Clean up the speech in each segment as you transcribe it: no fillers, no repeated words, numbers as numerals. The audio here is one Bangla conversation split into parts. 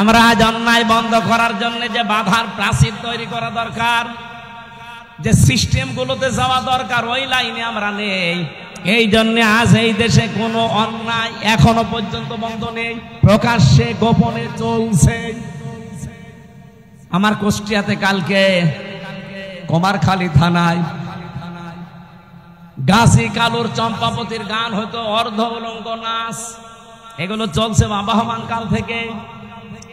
আমরা আজ অন্যায় বন্ধ করার জন্য যে বাধার প্রাচীর তৈরি করা দরকার, যে সিস্টেম গুলোতে যাওয়া দরকার, ওই লাইনে আমরা নেই। এই জন্য আজ এই দেশে কোনো অন্যায় এখনো পর্যন্ত বন্ধ নেই, প্রকাশ্যে গোপনে চলছে। আমার কুষ্টিয়াতে কালকে কুমারখালী থানায় গাছি কালুর চম্পাবতীর গান হতো, অর্ধ উলঙ্গ নাচ, এগুলো চলছে আবহমান কাল থেকে।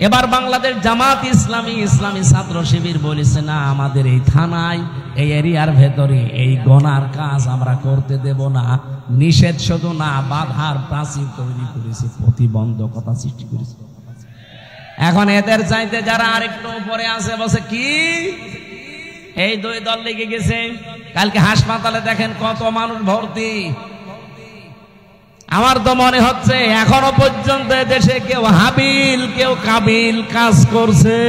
এবার বাংলাদেশ জামাত ইসলামী ইসলামী ছাত্র শিবির বলেছে, না, আমাদের এই থানায় এই এরিয়ার ভেতরে এই গনার কাজ আমরা করতে দেব না। নিষেধ শুধু না, বাধার প্রাচীর তৈরি করেছে, প্রতিবন্ধকতা সৃষ্টি করেছে। এখন এদের চাইতে যারা আরেকটু উপরে আছে বসে কি এই দুই দল লেগে গেছে। কালকে হাসপাতালে দেখেন কত মানুষ ভর্তি। আমার তো মনে হচ্ছে এখনো পর্যন্ত দেশে কেউ হাবিল কেউ কাবিল কাজ করছে।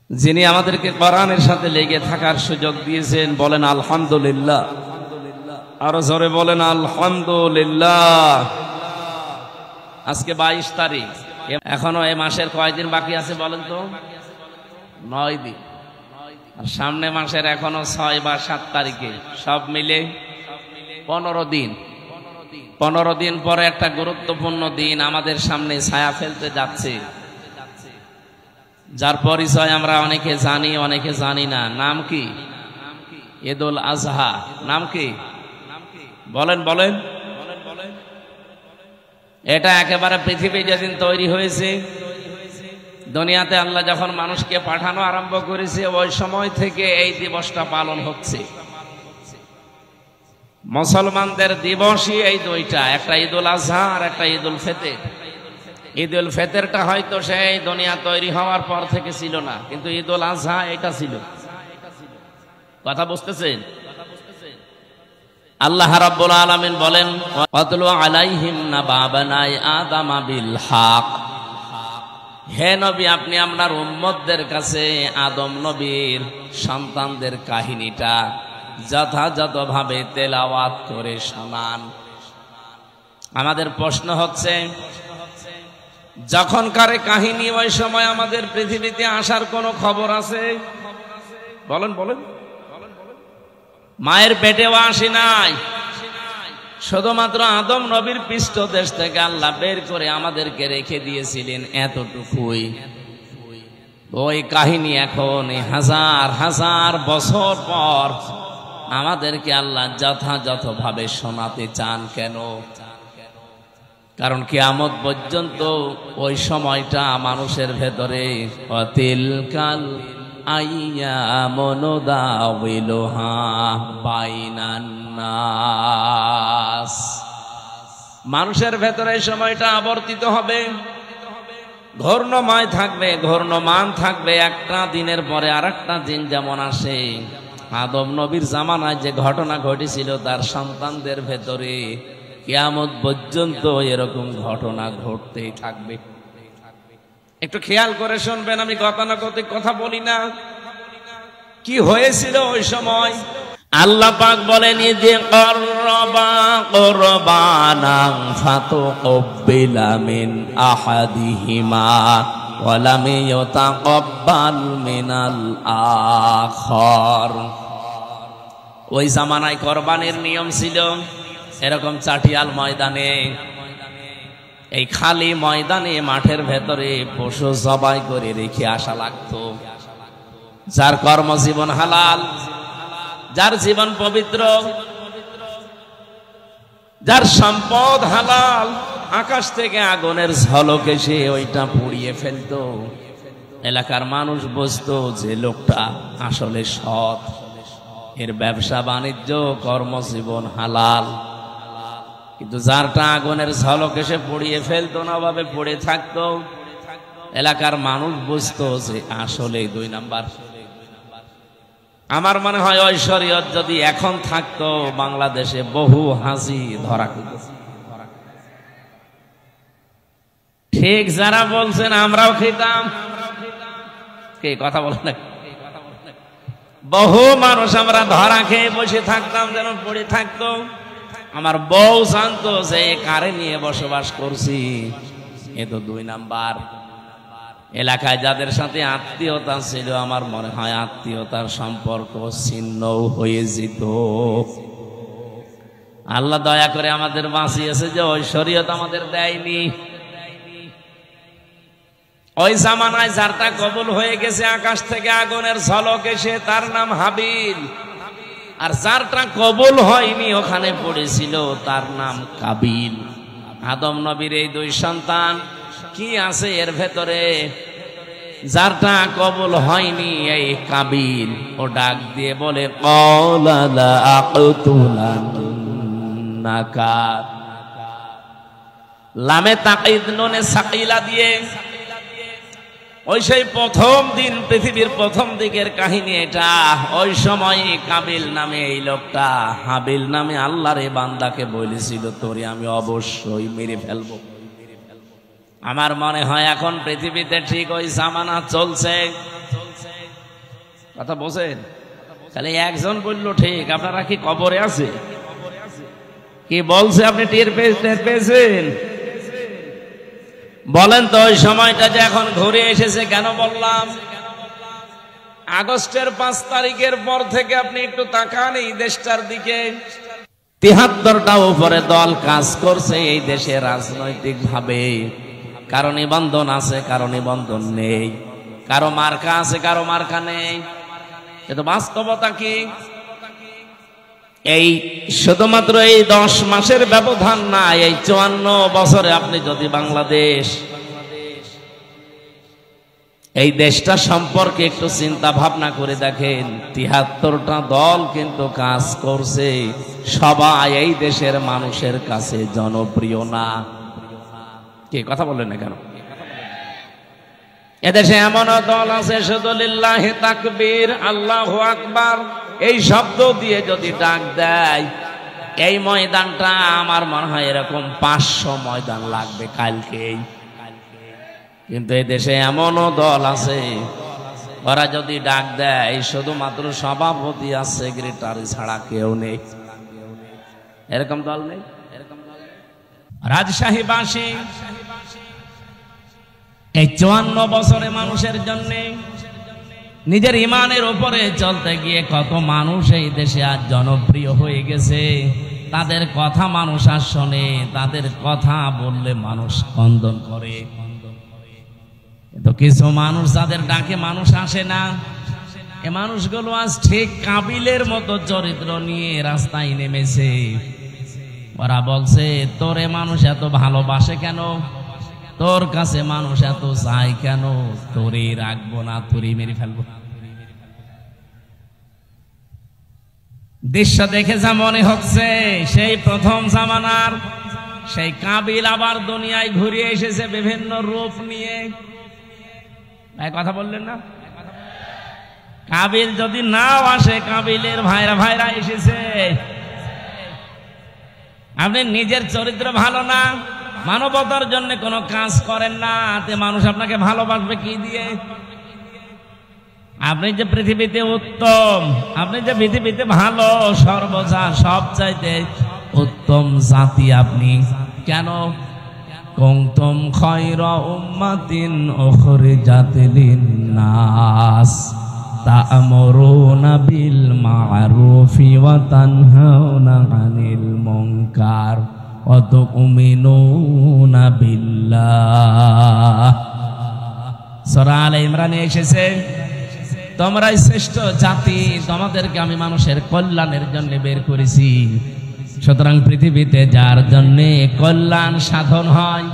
যিনি আমাদেরকে কোরআনের সাথে লেগে থাকার সুযোগ দিয়েছেন, বলেন আলহামদুলিল্লাহ। আরো জোরে বলেন আলহামদুলিল্লাহ। আজকে 22 তারিখ, এখনো এই মাসের কয়দিন বাকি আছে বলেন তো? 9 দিন। আর সামনে মাসের এখনো 6 বা 7 তারিখে, সব মিলে 15 দিন। 15 দিন পরে একটা গুরুত্বপূর্ণ দিন আমাদের সামনে ছায়া ফেলতে যাচ্ছে, যার পরিচয় আমরা অনেকে জানি অনেকে জানি না। নাম কি? ঈদুল আজহা। নাম কি? বলেন বলেন। এটা একেবারে পৃথিবী যেদিন তৈরি হয়েছে, দুনিয়াতে আল্লাহ যখন মানুষকে পাঠানো আরম্ভ করেছে, ওই সময় থেকে এই দিবসটা পালন হচ্ছে। মুসলমানদের দিবসই এই দুইটা, একটা ঈদুল আজহা আর একটা ঈদুল ফিতর। ঈদুল ফিতরটা হয়তো সেই দুনিয়া তৈরি হওয়ার পর থেকে ছিল না, কিন্তু ঈদুল আজহা এটা ছিল। কথা বুঝতেছেন? আল্লাহ রাব্বুল আলামিন বলেন, ওয়াতলু আলাইহিম নাবা বানাই আদম বিল হক। হে নবী, আপনি আপনার উম্মতদের কাছে আদম নবীর সন্তানদের কাহিনীটা যথাযথভাবে তেলাওয়াত করে শোনান। আমাদের প্রশ্ন হচ্ছে, যখনকার কাহিনী, ওই সময় আমাদের পৃথিবীতে আসার কোনো খবর আছে? বলেন বলেন। মায়ের পেটেও আসি নাই, শুধুমাত্র আদম নবীর পৃষ্ঠদেশ থেকে আল্লাহ বের করে আমাদেরকে রেখে দিয়েছিলেন এতটুকুই। ওই কাহিনী এখন হাজার হাজার বছর পর আমাদেরকে আল্লাহ যথাযথভাবে শোনাতে চান কেন? কারণ কিয়ামত পর্যন্ত ওই সময়টা মানুষের ভেতরে অতিলকাল আইয়ামু নুদাউলুহা বাইনান নাস। মানুষের ভেতরে সময়টা আবর্তিত হবে, ঘূর্ণময় থাকবে, ঘূর্ণমান থাকবে। একটা দিনের পরে আরেকটা দিন যেমন আসে, আদম নবীর জামানায় যে ঘটনা ঘটেছিল তার সন্তানদের ভেতরে কিয়ামত পর্যন্ত এরকম ঘটনা ঘটতেই থাকবে। একটু খেয়াল করে শুনবেন, আমি গতানুগতিক কথা বলি না। কি হয়েছিল ওই সময়? আল্লাহ পাক বলেন, যে করবা কুরবানান ফাতুকবিলা মিন আহাদিহিমা ওয়া লাম ইউতাকাব্বাল মিনাল আখার। ওই জামানায় কোরবানির নিয়ম ছিল এরকম চাটিয়াল ময়দানে, এই খালি ময়দানে মাঠের ভেতরে পশু জবাই করে রেখে আসা লাগতো। যার কর্মজীবন হালাল, যার জীবন পবিত্র, যার সম্পদ হালাল, আকাশ থেকে আগুনের ঝলক এসে ওইটা পুড়িয়ে ফেলতো। এলাকার মানুষ বুঝতো যে লোকটা আসলে সৎ, এর ব্যবসা বাণিজ্য কর্মজীবন হালাল। কিন্তু যারটা আগুনের ঝলক এসে পুড়িয়ে ফেলতো না, ভাবে পড়ে থাকতো, এলাকার মানুষ বুঝতো যে আসলে 2 নাম্বার। আমার মনে হয় ওই শরীয়ত যদি এখন থাকতো, বাংলাদেশে বহু হাজি ধরা খেত। ঠিক যারা বলছেন আমরাও খেতাম, কে কথা বলে না? বহু মানুষ আমরা ধরা খেয়ে বসে থাকতাম, যেন পড়ে থাকতো। আমার বউ জানতো যে কারে নিয়ে বসবাস করছি। এ তো 2 নাম্বার। এলাকায় যাদের সাথে আত্মীয়তা ছিল, আমার মনে হয় আত্মীয়তার সম্পর্ক ছিন্ন হয়ে যেত। আল্লাহ দয়া করে আমাদের বাঁচিয়েছে যে ওই শরীয়ত আমাদের দেয়নি। ওই জামানায় যারটা কবুল হয়ে গেছে আকাশ থেকে আগুনের ঝলক এসে, তার নাম হাবিল। আর যারটা কবুল হয়নি ওখানে পড়েছিল, তার নাম কাবিল। আদম নবীর এই 2 সন্তান, কি আছে এর ভেতরে? যারটা কবুল হয়নি এই কাবিল, ও ডাক দিয়ে বলে ক্বালা লা আक़তুলান্নাকা। লামে তাকিদ নুনে সাকিলা দিয়ে ওই সেই প্রথম দিন, পৃথিবীর প্রথম দিকের কাহিনী এটা। ওই সময় কাবিল নামে এই লোকটা হাবিল নামে আল্লাহর এই বান্দাকে বলেছিল, তোরে আমি অবশ্যই মেরে ফেলবো। আমার মনে হয় এখন পৃথিবীতে ঠিক ওই জামানা চলছে। কথা বলছেন? তাহলে একজন বললো ঠিক, আপনারা কি কবরে আছে? কি বলছে আপনি টের পেয়েছেন? বলেন তো ওই সময়টা যে এখন ঘুরে এসেছে কেন বললাম? আগস্টের 5 তারিখের পর থেকে আপনি একটু তাকান এই দেশটার দিকে। 73টা উপরে দল কাজ করছে এই দেশে রাজনৈতিক ভাবে। কারো নিবন্ধন আছে, কারো নিবন্ধন নেই, কারো মার্কা আছে, কারো মার্কা নেই। এটা বাস্তবতা কি? এই শুধুমাত্র এই 10 মাসের ব্যবধান না, এই 54 বছরে আপনি যদি বাংলাদেশ এই দেশটা সম্পর্কে একটু চিন্তা ভাবনা করে দেখেন, 73টা দল কিন্তু কাজ করছে। সবাই এই দেশের মানুষের কাছে জনপ্রিয় না। কি কথা বললেন না কেন? এদেশে এমন দল আছে শুধু লিল্লাহি তাকবীর, আল্লাহু আকবার এই শব্দ দিয়ে যদি ডাক দেয়, এই ময়দানটা আমার মনে হয় এরকম 500 ময়দান লাগবে কালকেই। কিন্তু এই দেশে এমনও দল আছে, ওরা যদি ডাক দেয় শুধুমাত্র সভাপতি আর সেক্রেটারি ছাড়া কেউ নেই। এরকম দল নেই। রাজশাহীবাসী এই 54 বছরে মানুষের জন্য নিজের ইমানের উপরে চলতে গিয়ে কত মানুষ এই দেশে আজ জনপ্রিয় হয়ে গেছে। তাদের কথা মানুষ আর শোনে, তাদের কথা বললে মানুষ স্পন্দন করে। তো কিছু মানুষ যাদের ডাকে মানুষ আসে না, এ মানুষগুলো আজ ঠিক কাবিলের মতো চরিত্র নিয়ে রাস্তায় নেমেছে। ওরা বলছে, তোরে মানুষ এত ভালোবাসে কেন? তোর কাছে মানুষ এত চাই কেন? তোরে রাখবো না, তোরে মেরে ফেলবো। দৃশ্য দেখে যা মনে হচ্ছে সেই প্রথম জামানার সেই কাবিল আবার দুনিয়ায় ঘুরে এসেছে বিভিন্ন রূপ নিয়ে। ভাই কথা বললেন না? কাবিল যদি নাও আসে, কাবিলের ভাইরা এসেছে। আপনি নিজের চরিত্র ভালো না, মানবতার জন্য কোনো কাজ করেন না, তে মানুষ আপনাকে ভালোবাসবে কি দিয়ে? আপনি যে পৃথিবীতে উত্তম, আপনি যে পৃথিবীতে ভালো, সর্বজা সবচাইতে উত্তম জাতি আপনি, কেন? কুনতুম খায়রা উম্মাতিন উখরিজাত লিন-নাস তা'মুরুনা বিল মা'রুফি ওয়া তানহাউনা আনিল মুনকার ওয়া তু'মিনুনা বিল্লাহ। সূরা আলে ইমরানে এসেছে, তোমরাই শ্রেষ্ঠ জাতি, তোমাদেরকে আমি মানুষের কল্যাণের জন্য বের করেছি। সুতরাং পৃথিবীতে যার জন্য কল্যাণ সাধন হয়,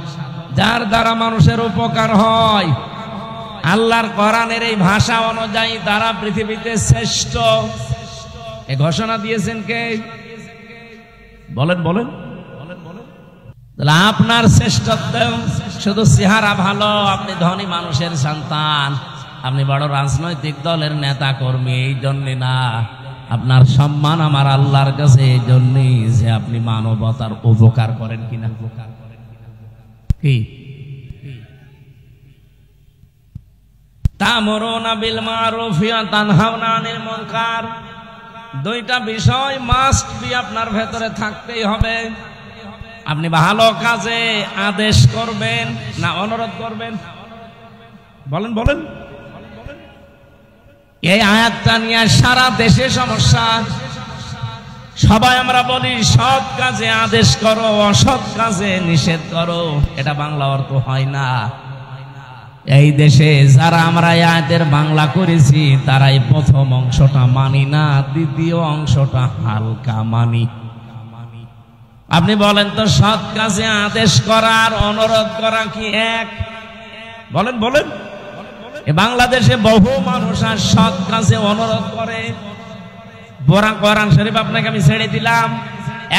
যার দ্বারা মানুষের উপকার হয়, আল্লাহর কোরআনের এই ভাষা অনুযায়ী তারা পৃথিবীতে শ্রেষ্ঠ। এই ঘোষণা দিয়েছেন কে? বলেন বলেন। তাহলে আপনার শ্রেষ্ঠত্ব শুধু চেহারা ভালো, আপনি ধনী মানুষের সন্তান, আপনি বড় রাজনৈতিক দলের নেতা কর্মী, এই জন্য না। আপনার সম্মান আমার আল্লাহর কাছে এই জন্যই যে আপনি মানবতার উপকার করেন কিনা। কি তা'মুরুনা বিল মা'রুফি ওয়া তানহাউনা আনিল মুনকার, দুইটা বিষয় মাস্ট বি আপনার ভেতরে থাকতেই হবে। আপনি ভালো কাজে আদেশ করবেন না অনুরোধ করবেন? বলেন বলেন। এই আয়াতটা নিয়ে সারা দেশে সমস্যা। সবাই আমরা বলি সৎ কাজে আদেশ করো, অসৎ কাজে নিষেধ করো। এটা বাংলা অর্থ হয় না। এই দেশে যারা আমরা আয়াতের বাংলা করেছি তারাই প্রথম অংশটা মানি না, দ্বিতীয় অংশটা হালকা মানি। আপনি বলেন তো সৎ কাজে আদেশ করার অনুরোধ করা কি এক? বলেন বলেন। বাংলাদেশে বহু মানুষ আর সৎ কাজে অনুরোধ করে। কোরআন শরীফ আপনাকে আমি ছেড়ে দিলাম,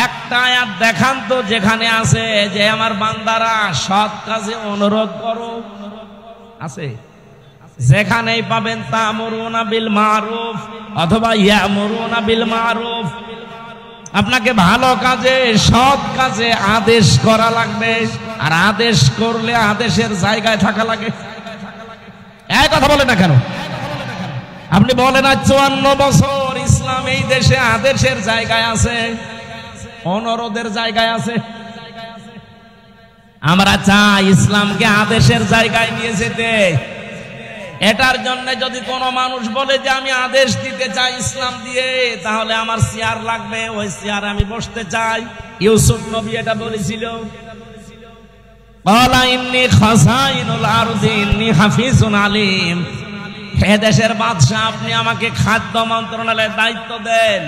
একটা আয়াত দেখান তো যেখানে আছে যে আমার বান্দারা সৎ কাজে অনুরোধ করো। আছে? যেখানেই পাবেন তা'মুরুনা বিল মারুফ অথবা ইয়ামুরুনা বিল মারুফ। আপনাকে ভালো কাজে সৎ কাজে আদেশ করা লাগবে, আর আদেশ করলে আদেশের জায়গায় থাকা লাগে। এই কথা বলে না কেন? আপনি বলেন আজ 54 বছর ইসলাম এই দেশে আদেশের জায়গায় আছে, অনুরোধের জায়গায় আছে। আমরা চাই ইসলামকে আদেশের জায়গায় নিয়ে যেতে। এটার জন্য যদি কোনো মানুষ বলে যে আমি আদেশ দিতে চাই ইসলাম দিয়ে, তাহলে আমার চেয়ার লাগবে, ওই চেয়ারে আমি বসতে চাই। ইউসুফ নবী এটা বলেছিল, ক্বালা ইন্নী খাযাইনুল আরদি ইন্নী হাফিজুন আলীম। হে দেশের বাদশা, আপনি আমাকে খাদ্য মন্ত্রণালয়ের দায়িত্ব দেন,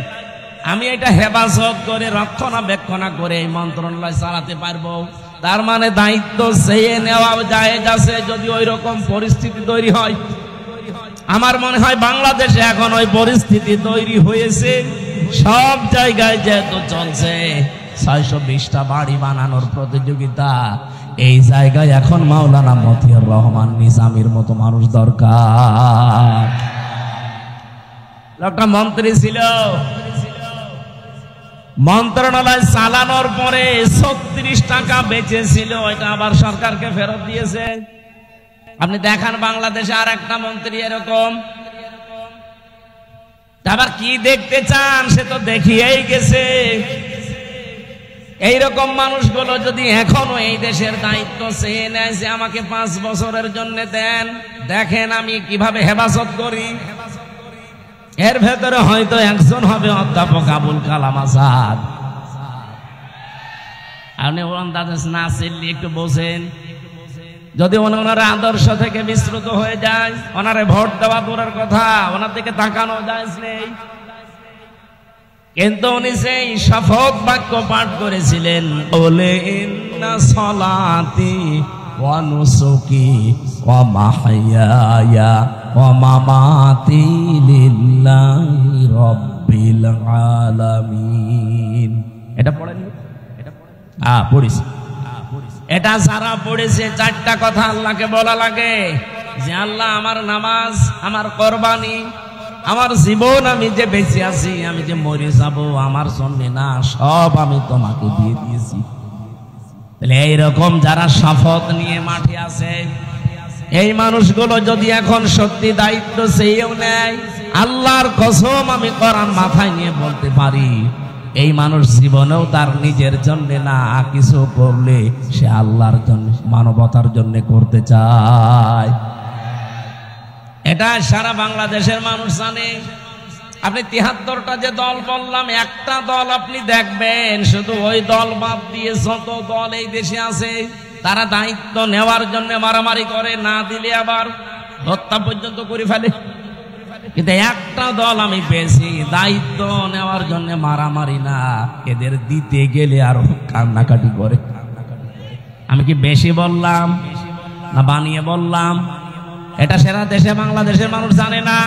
আমি এটা হেফাজত করে রক্ষণাবেক্ষণ করে এই মন্ত্রণালয় চালাতে পারবো। তার মানে দায়িত্ব চেয়ে নেওয়া জায়েজ আছে যদি ওই রকম পরিস্থিতি তৈরি হয়। আমার মনে হয় বাংলাদেশে এখন ওই পরিস্থিতি তৈরি হয়েছে। সব জায়গায় যেহেতু চলছে 620টা বাড়ি বানানোর প্রতিযোগিতা, এই জায়গায় এখন মাওলানা মতিউর রহমান নিজামীর মতো মানুষ দরকার। একটা মন্ত্রী ছিল, মন্ত্রণালয় চালানোর পরে 36 টাকা বেঁচেছিল, এটা আবার সরকারকে ফেরত দিয়েছে। আপনি দেখান বাংলাদেশে আর একটা মন্ত্রী এরকম। আবার কি দেখতে চান? সে তো দেখিয়েই গেছে। এইরকম মানুষগুলো যদি এখনো এই দেশের দায়িত্ব চেয়ে নেয় যে আমাকে 5 বছরের জন্য দেন, দেখেন আমি কিভাবে হেফাজত করি। এর ভেতরে হয়তো একজন হবে অধ্যাপক আবুল কালাম আজাদ। আপনি না চিনলে একটু বোঝেন। যদি ওনার আদর্শ থেকে বিস্মৃত হয়ে যায়, ওনারে ভোট দেওয়া দূরের কথা, ওনার দিকে তাকানো যায় নেই। কিন্তু উনি সেই শপথ বাক্য পাঠ করেছিলেন, বলে ইন্না সলাতি ওয়া নুসুকি ওয়া মাহইয়ায়া ওয়া মামাতি লিল্লাহি রাব্বিল আলামিন। এটা পড়েন? পড়েছি। এটা যারা পড়েছে 4টা কথা আল্লাহকে বলা লাগে যে আল্লাহ আমার নামাজ, আমার কোরবানি, আমার জীবন, আমি যে বেঁচে আছি, আমি যে মরে যাব আমার জন্য না, সব আমি তোমাকে দিয়ে দিয়েছি। তাহলে এইরকম যারা শপথ নিয়ে মাঠে আছে, এই মানুষগুলো যদি এখন সত্যি দায়িত্ব চেয়েও নেয়, আল্লাহর কসম আমি কোরআন মাথায় নিয়ে বলতে পারি, এই মানুষ জীবনেও তার নিজের জন্য না, কিছু করলে সে আল্লাহর জন্য, মানবতার জন্য করতে চায়। এটা সারা বাংলাদেশের মানুষ জানে। আপনি 73টা যে দল বললাম, একটা দল আপনি দেখবেন, শুধু ওই দল বাদ দিয়ে যত দল এই দেশে আছে তারা দায়িত্ব নেওয়ার জন্য মারামারি করে, না দিলে আবার হত্যা পর্যন্ত করে ফেলে। কিন্তু একটা দল আমি পেয়েছি দায়িত্ব নেওয়ার জন্য মারামারি না, এদের দিতে গেলে আরো কান্নাকাটি করে। আমি কি বেশি বললাম না বানিয়ে বললাম? এটা সারা দেশে বাংলাদেশের মানুষ জানে না।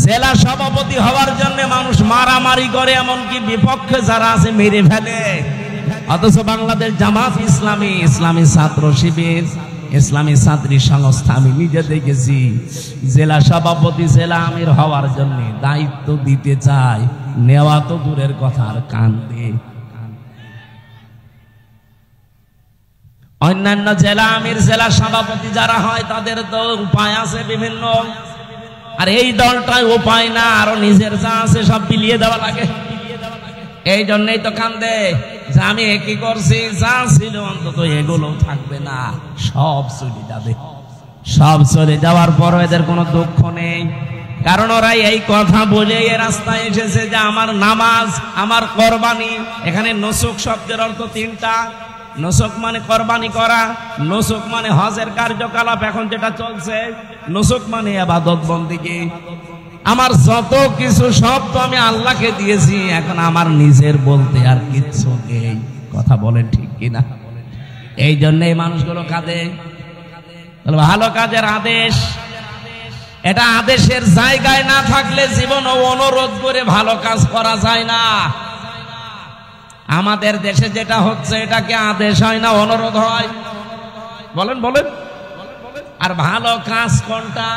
জেলা সভাপতি হওয়ার জন্য মানুষ মারামারি করে, এমনকি বিপক্ষে যারা আছে মেরে ফেলে। অথচ বাংলাদেশ জামাত ইসলামী, ইসলামী ছাত্র শিবির, ইসলামী ছাত্রী সংস্থা, আমি নিজে দেখেছি, জেলা সভাপতি, জেলা আমির হওয়ার জন্য দায়িত্ব দিতে চায়, নেওয়া তো দূরের কথা, আর কান্দে। অন্যান্য জেলা আমির, জেলা সভাপতি যারা হয় তাদের তো উপায় আছে বিভিন্ন। আর এই দলটায় উপায় না, আরো নিজের যা আছে সব বিলিয়ে দেওয়া লাগে। এই জন্যই তো কান্দে যে আমি কি করছি, যা ছিল অন্তত এগুলো থাকবে না, সব চলে যাবে। সব চলে যাওয়ার পর এদের কোনো দুঃখ নেই, কারণ ওরা এই কথা বলে এ রাস্তায় এসেছে যে আমার নামাজ, আমার কোরবানি। এখানে নুসুক শব্দের অর্থ তিনটা। নুসুক মানে কোরবানি করা, নুসুক মানে হজের কার্যকলাপ এখন যেটা চলছে, নুসুক মানে ইবাদত বন্দেগী। আমার যত কিছু সব তো আমি আল্লাহকে দিয়েছি, এখন আমার নিজের বলতে আর কিচ্ছু নেই। কথা বলেন ঠিক কিনা? এই জন্য এই মানুষগুলো কাঁদে। ভালো কাজের আদেশ, এটা আদেশের জায়গায় না থাকলে জীবন অনুরোধ করে ভালো কাজ করা যায় না। আমাদের দেশে যেটা হচ্ছে এটাকে আদেশ হয় না, অনুরোধ হয়। বলেন বলেন। আর ভালো কাজ কোনটা?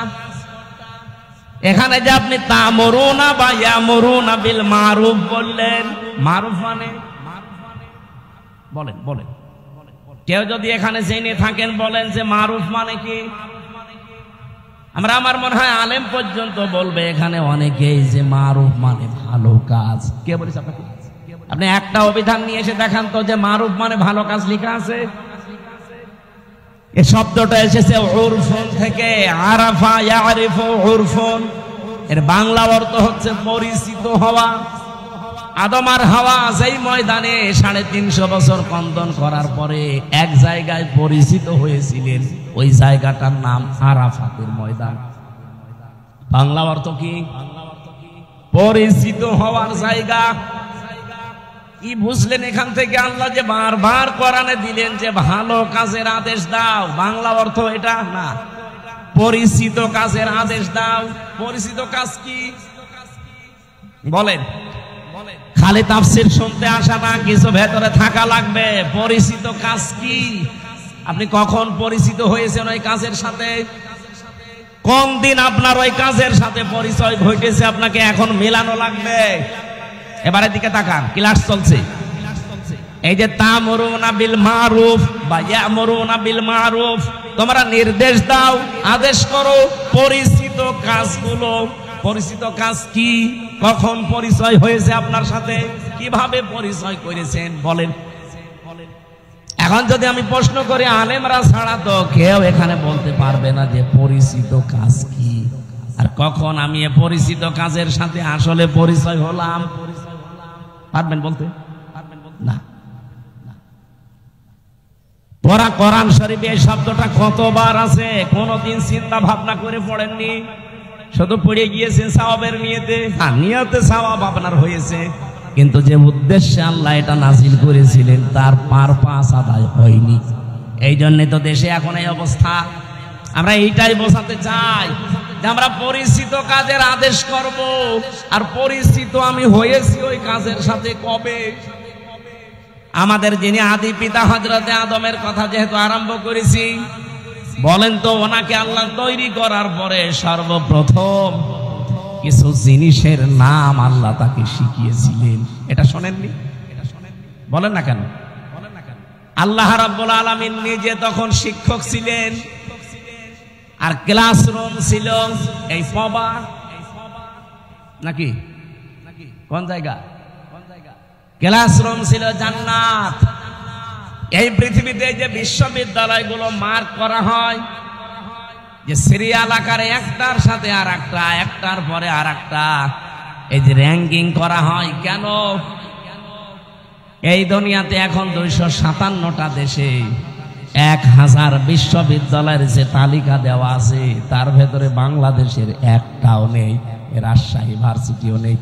এখানে যে আপনি তা'মুরুনা বা ইয়ামুরুনা বিল মারুফ বললেন, মারুফ মানে বলেন বলেন। কেউ যদি এখানে জেনে থাকেন বলেন যে মারুফ মানে কি? আমার মনে হয় আলেম পর্যন্ত বলবে এখানে অনেকেই যে মারুফ মানে ভালো কাজ। কে বলেছে আপনাকে? আপনি একটা অভিধান নিয়ে এসে দেখান তো যে মারুফ মানে ভালো কাজ লেখা আছে। এই শব্দটা এসেছে উরফুন থেকে, আরাফা ইয়ারিফু উরফুন। এর বাংলা অর্থ হচ্ছে পরিচিত হওয়া। আদম আর হাওয়া যেই ময়দানে 350 বছর কন্দন করার পরে এক জায়গায় পরিচিত হয়েছিলেন, ওই জায়গাটার নাম আরাফাতের ময়দান। বাংলা অর্থ কি? পরিচিত হওয়ার জায়গা। কি বুঝলেন এখান থেকে? আল্লাহ যে বারবার কোরআনে দিলেন যে ভালো কাজের আদেশ দাও, বাংলা অর্থ এটা না, পরিচিত কাজের আদেশ দাও। পরিচিত কাজ কি বলেন? খালি তাফসীর শুনতে আসা না, কিছু ভেতরে থাকা লাগবে। পরিচিত কাজ কি? আপনি কখন পরিচিত হয়েছেন ওই কাজের সাথে? কোন দিন আপনার ওই কাজের সাথে পরিচয় ঘটেছে, আপনাকে এখন মেলানো লাগবে। এবারের দিকে তাকান, ক্লাস চলছে। এই যে তা'মুরুনা বিল মারুফ বা ইয়ামুরুনা বিল মারুফ, তোমরা নির্দেশ দাও, আদেশ করো পরিচিত কাজগুলো। পরিচিত কাজ কি? কখন পরিচয় হয়েছে আপনার সাথে? কিভাবে পরিচয় করেছেন বলেন? এখন যদি আমি প্রশ্ন করি, আলেমরা ছাড়া তো কেউ এখানে বলতে পারবে না যে পরিচিত কাজ কি আর কখন আমি এ পরিচিত কাজের সাথে আসলে পরিচয় হলাম। পারবেন বলতে? না। পড়া কোরআন শরীফে এই শব্দটা কতবার আছে কোনদিন চিন্তা ভাবনা করে পড়েননি? শুধু পড়ে গিয়েছেন সওয়াবের নিয়তে। নিয়তে সওয়াব আপনার হয়েছে, কিন্তু যে উদ্দেশ্যে আল্লাহ এটা নাজিল করেছিলেন তার পারপাস আদায় হয়নি। এই জন্য তো দেশে এখন এই অবস্থা। আমরা এইটাই বোঝাতে চাই যে আমরা পরিচিত কাজের আদেশ করব, আর পরিচিত আমি হয়েছি ওই কাজের সাথে কবে? আমাদের যিনি আদি পিতা হযরতে আদমের কথা যেহেতু আরম্ভ করেছি, বলেন তো ওনাকে আল্লাহ তৈরি করার পরে সর্বপ্রথম কিছু জিনিসের নাম আল্লাহ তাকে শিখিয়েছিলেন। এটা শোনেননি? বলেন না কেন? আল্লাহ রাব্বুল আলামিন নিজে তখন শিক্ষক ছিলেন, আর ক্লাসরুম ছিল এই পবা নাকি কোন জায়গা? ক্লাসরুম ছিল জান্নাত। এই পৃথিবীতে যে বিশ্ববিদ্যালয়গুলো মার্ক করা হয়, যে সিরিয়াল আকারে একটার সাথে আর একটা, একটার পরে আর একটা, এই যে র্যাঙ্কিং করা হয়, কেন? এই দুনিয়াতে এখন 257টা দেশে 1000 বিশ্ববিদ্যালয়ের যে তালিকা দেওয়া আছে তার ভেতরে বাংলাদেশের একটাও নেই, রাজশাহী ভার্সিটিও নেই।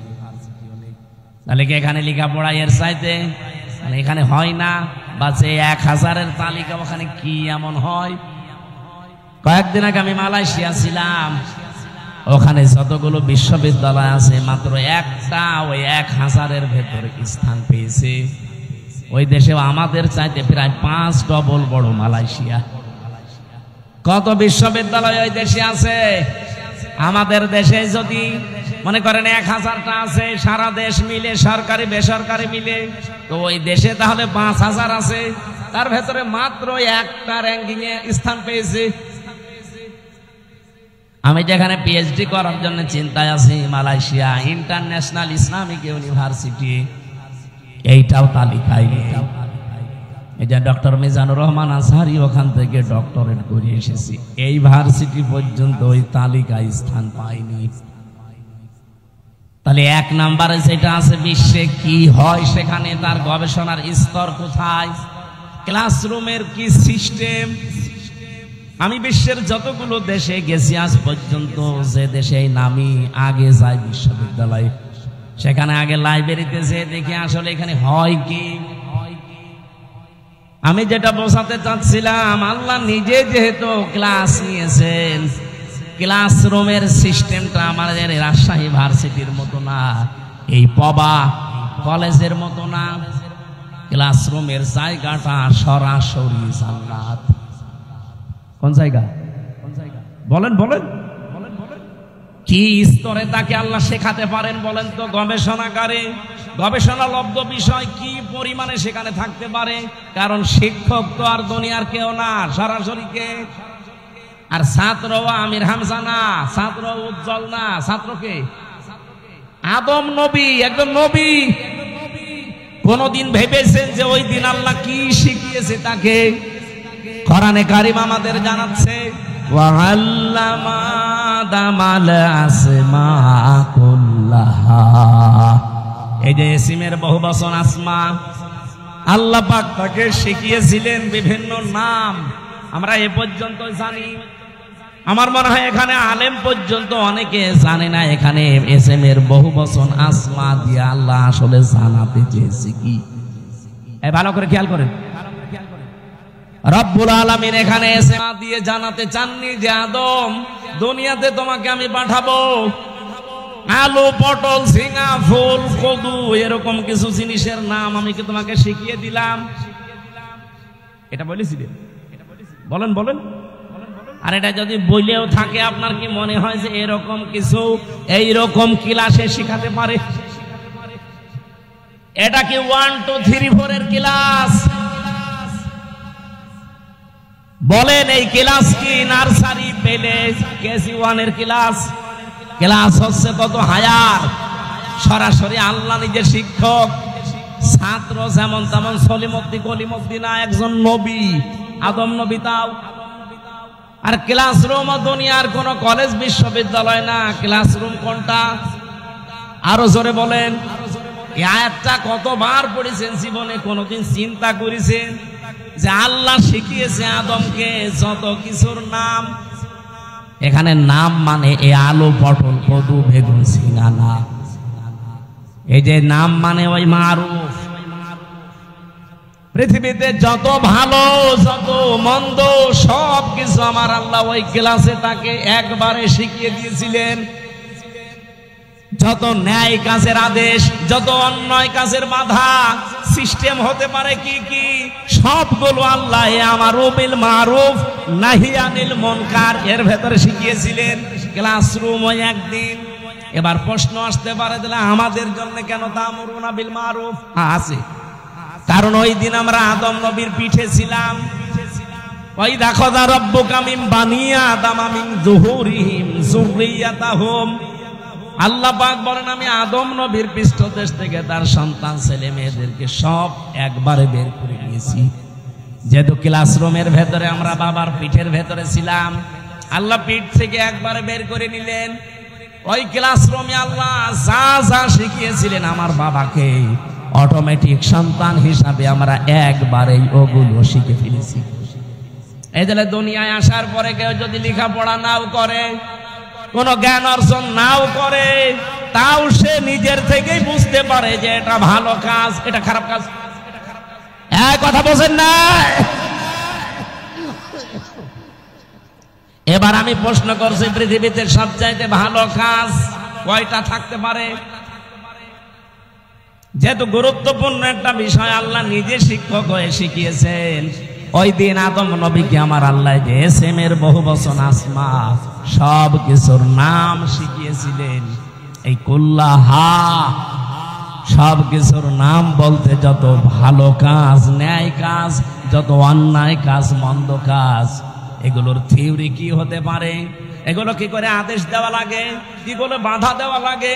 তাহলে কি এখানে লেখাপড়া এর চাইতে এখানে হয় না? বা যে 1000-এর তালিকা ওখানে কি এমন হয়? কয়েকদিন আগে আমি মালয়েশিয়া ছিলাম, ওখানে যতগুলো বিশ্ববিদ্যালয় আছে মাত্র একটা ওই 1000-এর ভেতরে স্থান পেয়েছে। ওই দেশেও আমাদের চাইতে প্রায় 5 ডবল বড় মালয়েশিয়া। কত বিশ্ববিদ্যালয় ওই দেশে আছে? আমাদের দেশে যদি মনে করেন 1000টা আছে, সারা দেশ মিলে সরকারি বেসরকারি মিলে, তো ওই দেশে তাহলে 5000 আছে, তার ভেতরে মাত্র একটা র্যাঙ্কিং এ স্থান পেয়েছে। আমি যেখানে পিএইচডি করার জন্য চিন্তায় আছি, মালয়েশিয়া ইন্টারন্যাশনাল ইসলামিক ইউনিভার্সিটি, এইটাও তালিকায় নেই। এই যে ডক্টর মিজানুর রহমান আজহারি ওখান থেকে ডক্টরেট করে এসেছি, এই ভার্সিটি পর্যন্ত ওই তালিকায় স্থান পায়নি। তাহলে এক নম্বরে যেটা আছে বিশ্বে কি হয় সেখানে তার গবেষণার স্তর কোথায়, ক্লাসরুমের কি সিস্টেম। আমি বিশ্বের যতগুলো দেশে গেছি আজ পর্যন্ত, যে দেশে নামি আগে যাই বিশ্ববিদ্যালয়ে, সেখানে আগে লাইব্রেরিতে যে দেখি আসলে এখানে হয় কি। আমি যেটা বোঝাতে চাচ্ছিলাম, আল্লাহ নিজে যেহেতু ক্লাস নিয়েছেন, ক্লাসরুমের সিস্টেমটা আমাদের রাজশাহী ভার্সিটির মতো না, এই পবা কলেজের মতো না। ক্লাসরুমের জায়গাটা সরাসরি জান্নাত। কোন জায়গা? বলেন বলেন কি স্তরে তাকে আল্লাহ শেখাতে পারেন বলেন তো? গবেষণাগারে গবেষণালব্ধ বিষয় কি পরিমাণে সেখানে থাকতে পারে, কারণ শিক্ষক তো আর দুনিয়ার কেউ না, সরাসরি কে। আর ছাত্র আমির হামজা না, ছাত্র উজ্জ্বল না, ছাত্রকে আদম নবী, একজন নবী। কোনদিন ভেবেছেন যে ওই দিন আল্লাহ কি শিখিয়েছে তাকে? কোরআনে কারীম আমাদের জানাচ্ছে, ওয়াল্লামা আদামাল আসমা কুল্লাহা। এই যে ইসমের বহুবচন আসমা, আল্লাহ পাক তাকে শিখিয়েছিলেন বিভিন্ন নাম। আমরা এ পর্যন্ত জানি, আমার মনে হয় এখানে আলেম পর্যন্ত অনেকে জানে না এখানে ইসমের বহুবচন আসমা দিয়ে আল্লাহ আসলে জানাতে চেয়েছে কি। এই ভালো করে খেয়াল করেন, রব্বুল আলামিন এখানে ইসমা দিয়ে জানাতে চাননি যে আদম, দুনিয়াতে তোমাকে আমি পাঠাবো, আলু, পটল, ঝিঙা, ফুল, কদু, এরকম কিছু জিনিসের নাম আমি কি তোমাকে শিখিয়ে দিলাম? এটা বলেছিলেন? বলেন বলেন। আর এটা যদি বইলেও থাকে, আপনার কি মনে হয় যে এরকম কিছু এইরকম ক্লাসে শিখাতে পারে? এটা কি 1 2 3 4 এর ক্লাস? বলেন এই ক্লাস কি নার্সারি পেলে কেজি 1 এর ক্লাস? ক্লাস হচ্ছে কত হায়ার, সরাসরি আল্লাহ নিজের শিক্ষক। ছাত্র যেমন তেমন সলিমুদ্দি কলিমুদ্দি না, একজন নবী, আদম নবী। তাও আর ক্লাসরুম দুনিয়ার কোন কলেজ বিশ্ববিদ্যালয় না। ক্লাসরুম কোনটা? আরো জোরে বলেন। এই আয়াতটা কতবার পড়েছেন জীবনে? কোনদিন চিন্তা করেছেন যে আল্লাহ শিখিয়েছে আদমকে যত কিছুর নাম? এখানে নাম মানে এই আলু, পটল, কদু, বেগুন, ঝিঙা না। এই যে নাম মানে ওই মারুফ। পৃথিবীতে যত ভালো যত মন্দ সব কিছু আমার আল্লাহ ওই ক্লাসে তাকে একবারে শিখিয়ে দিয়েছিলেন। যত ন্যায় কাজের আদেশ, যত অন্যায় কাজের বাধা, সিস্টেম হতে পারে কি কি, সবগুলো আল্লাহ আমারু বিল মারুফ নাহি আনিল মুনকার এর ভেতরে শিখিয়েছিলেন। ক্লাসরুম ওই একদিন। এবার প্রশ্ন আসতে পারে তাহলে আমাদের জন্য কেন তা'মুরুনা বিল মারুফ? আছে, কারণ ওই দিন আমরা আদম নবীর পিঠে ছিলাম। ওই দেখো দা রব্বুকা মিন বানি আদম মিন যুহুরিহিম যুররিয়াতাহুম। আল্লাহ পাক বলেন আমি আদম নবীর পৃষ্ঠদেশ থেকে তার সন্তান ছেলে মেয়েদেরকে সব একবারে বের করে নিয়েছি। যেহেতু ক্লাসরুমের ভেতরে আমরা বাবার পিঠের ভেতরে ছিলাম, আল্লাহ পিঠ থেকে একবারে বের করে নিলেন। ওই ক্লাসরুমে আল্লাহ যা যা শিখিয়েছিলেন আমার বাবাকে, অটোমেটিক সন্তান হিসাবে আমরা একবারেই ওগুলো শিখে ফেলেছি। এই যে দুনিয়ায় আসার পরে কেউ যদি লেখাপড়া নাও করে, কোন জ্ঞান অর্জন নাও করে, তাও সে নিজের থেকেই বুঝতে পারে যে এটা ভালো কাজ, এটা খারাপ কাজ। এক কথা বলেন না। এবার আমি প্রশ্ন করছি, পৃথিবীতে সবচাইতে ভালো কাজ কয়টা থাকতে পারে? যেহেতু গুরুত্বপূর্ণ একটা বিষয় আল্লাহ নিজে শিক্ষক হয়ে শিখিয়েছেন, ওই দিন আদম নবীকে আমার আল্লাহ যে ইসমের বহুবচন আসমা সব কিছুর নাম শিখিয়েছিলেন। এই কুল্লাহা সব কিছুর নাম বলতে যত ভালো কাজ, ন্যায় কাজ, যত অন্যায় কাজ, মন্দ কাজ, এগুলোর থিওরি কি হতে পারে, এগুলো কি করে আদেশ দেওয়া লাগে, কি করে বাধা দেওয়া লাগে,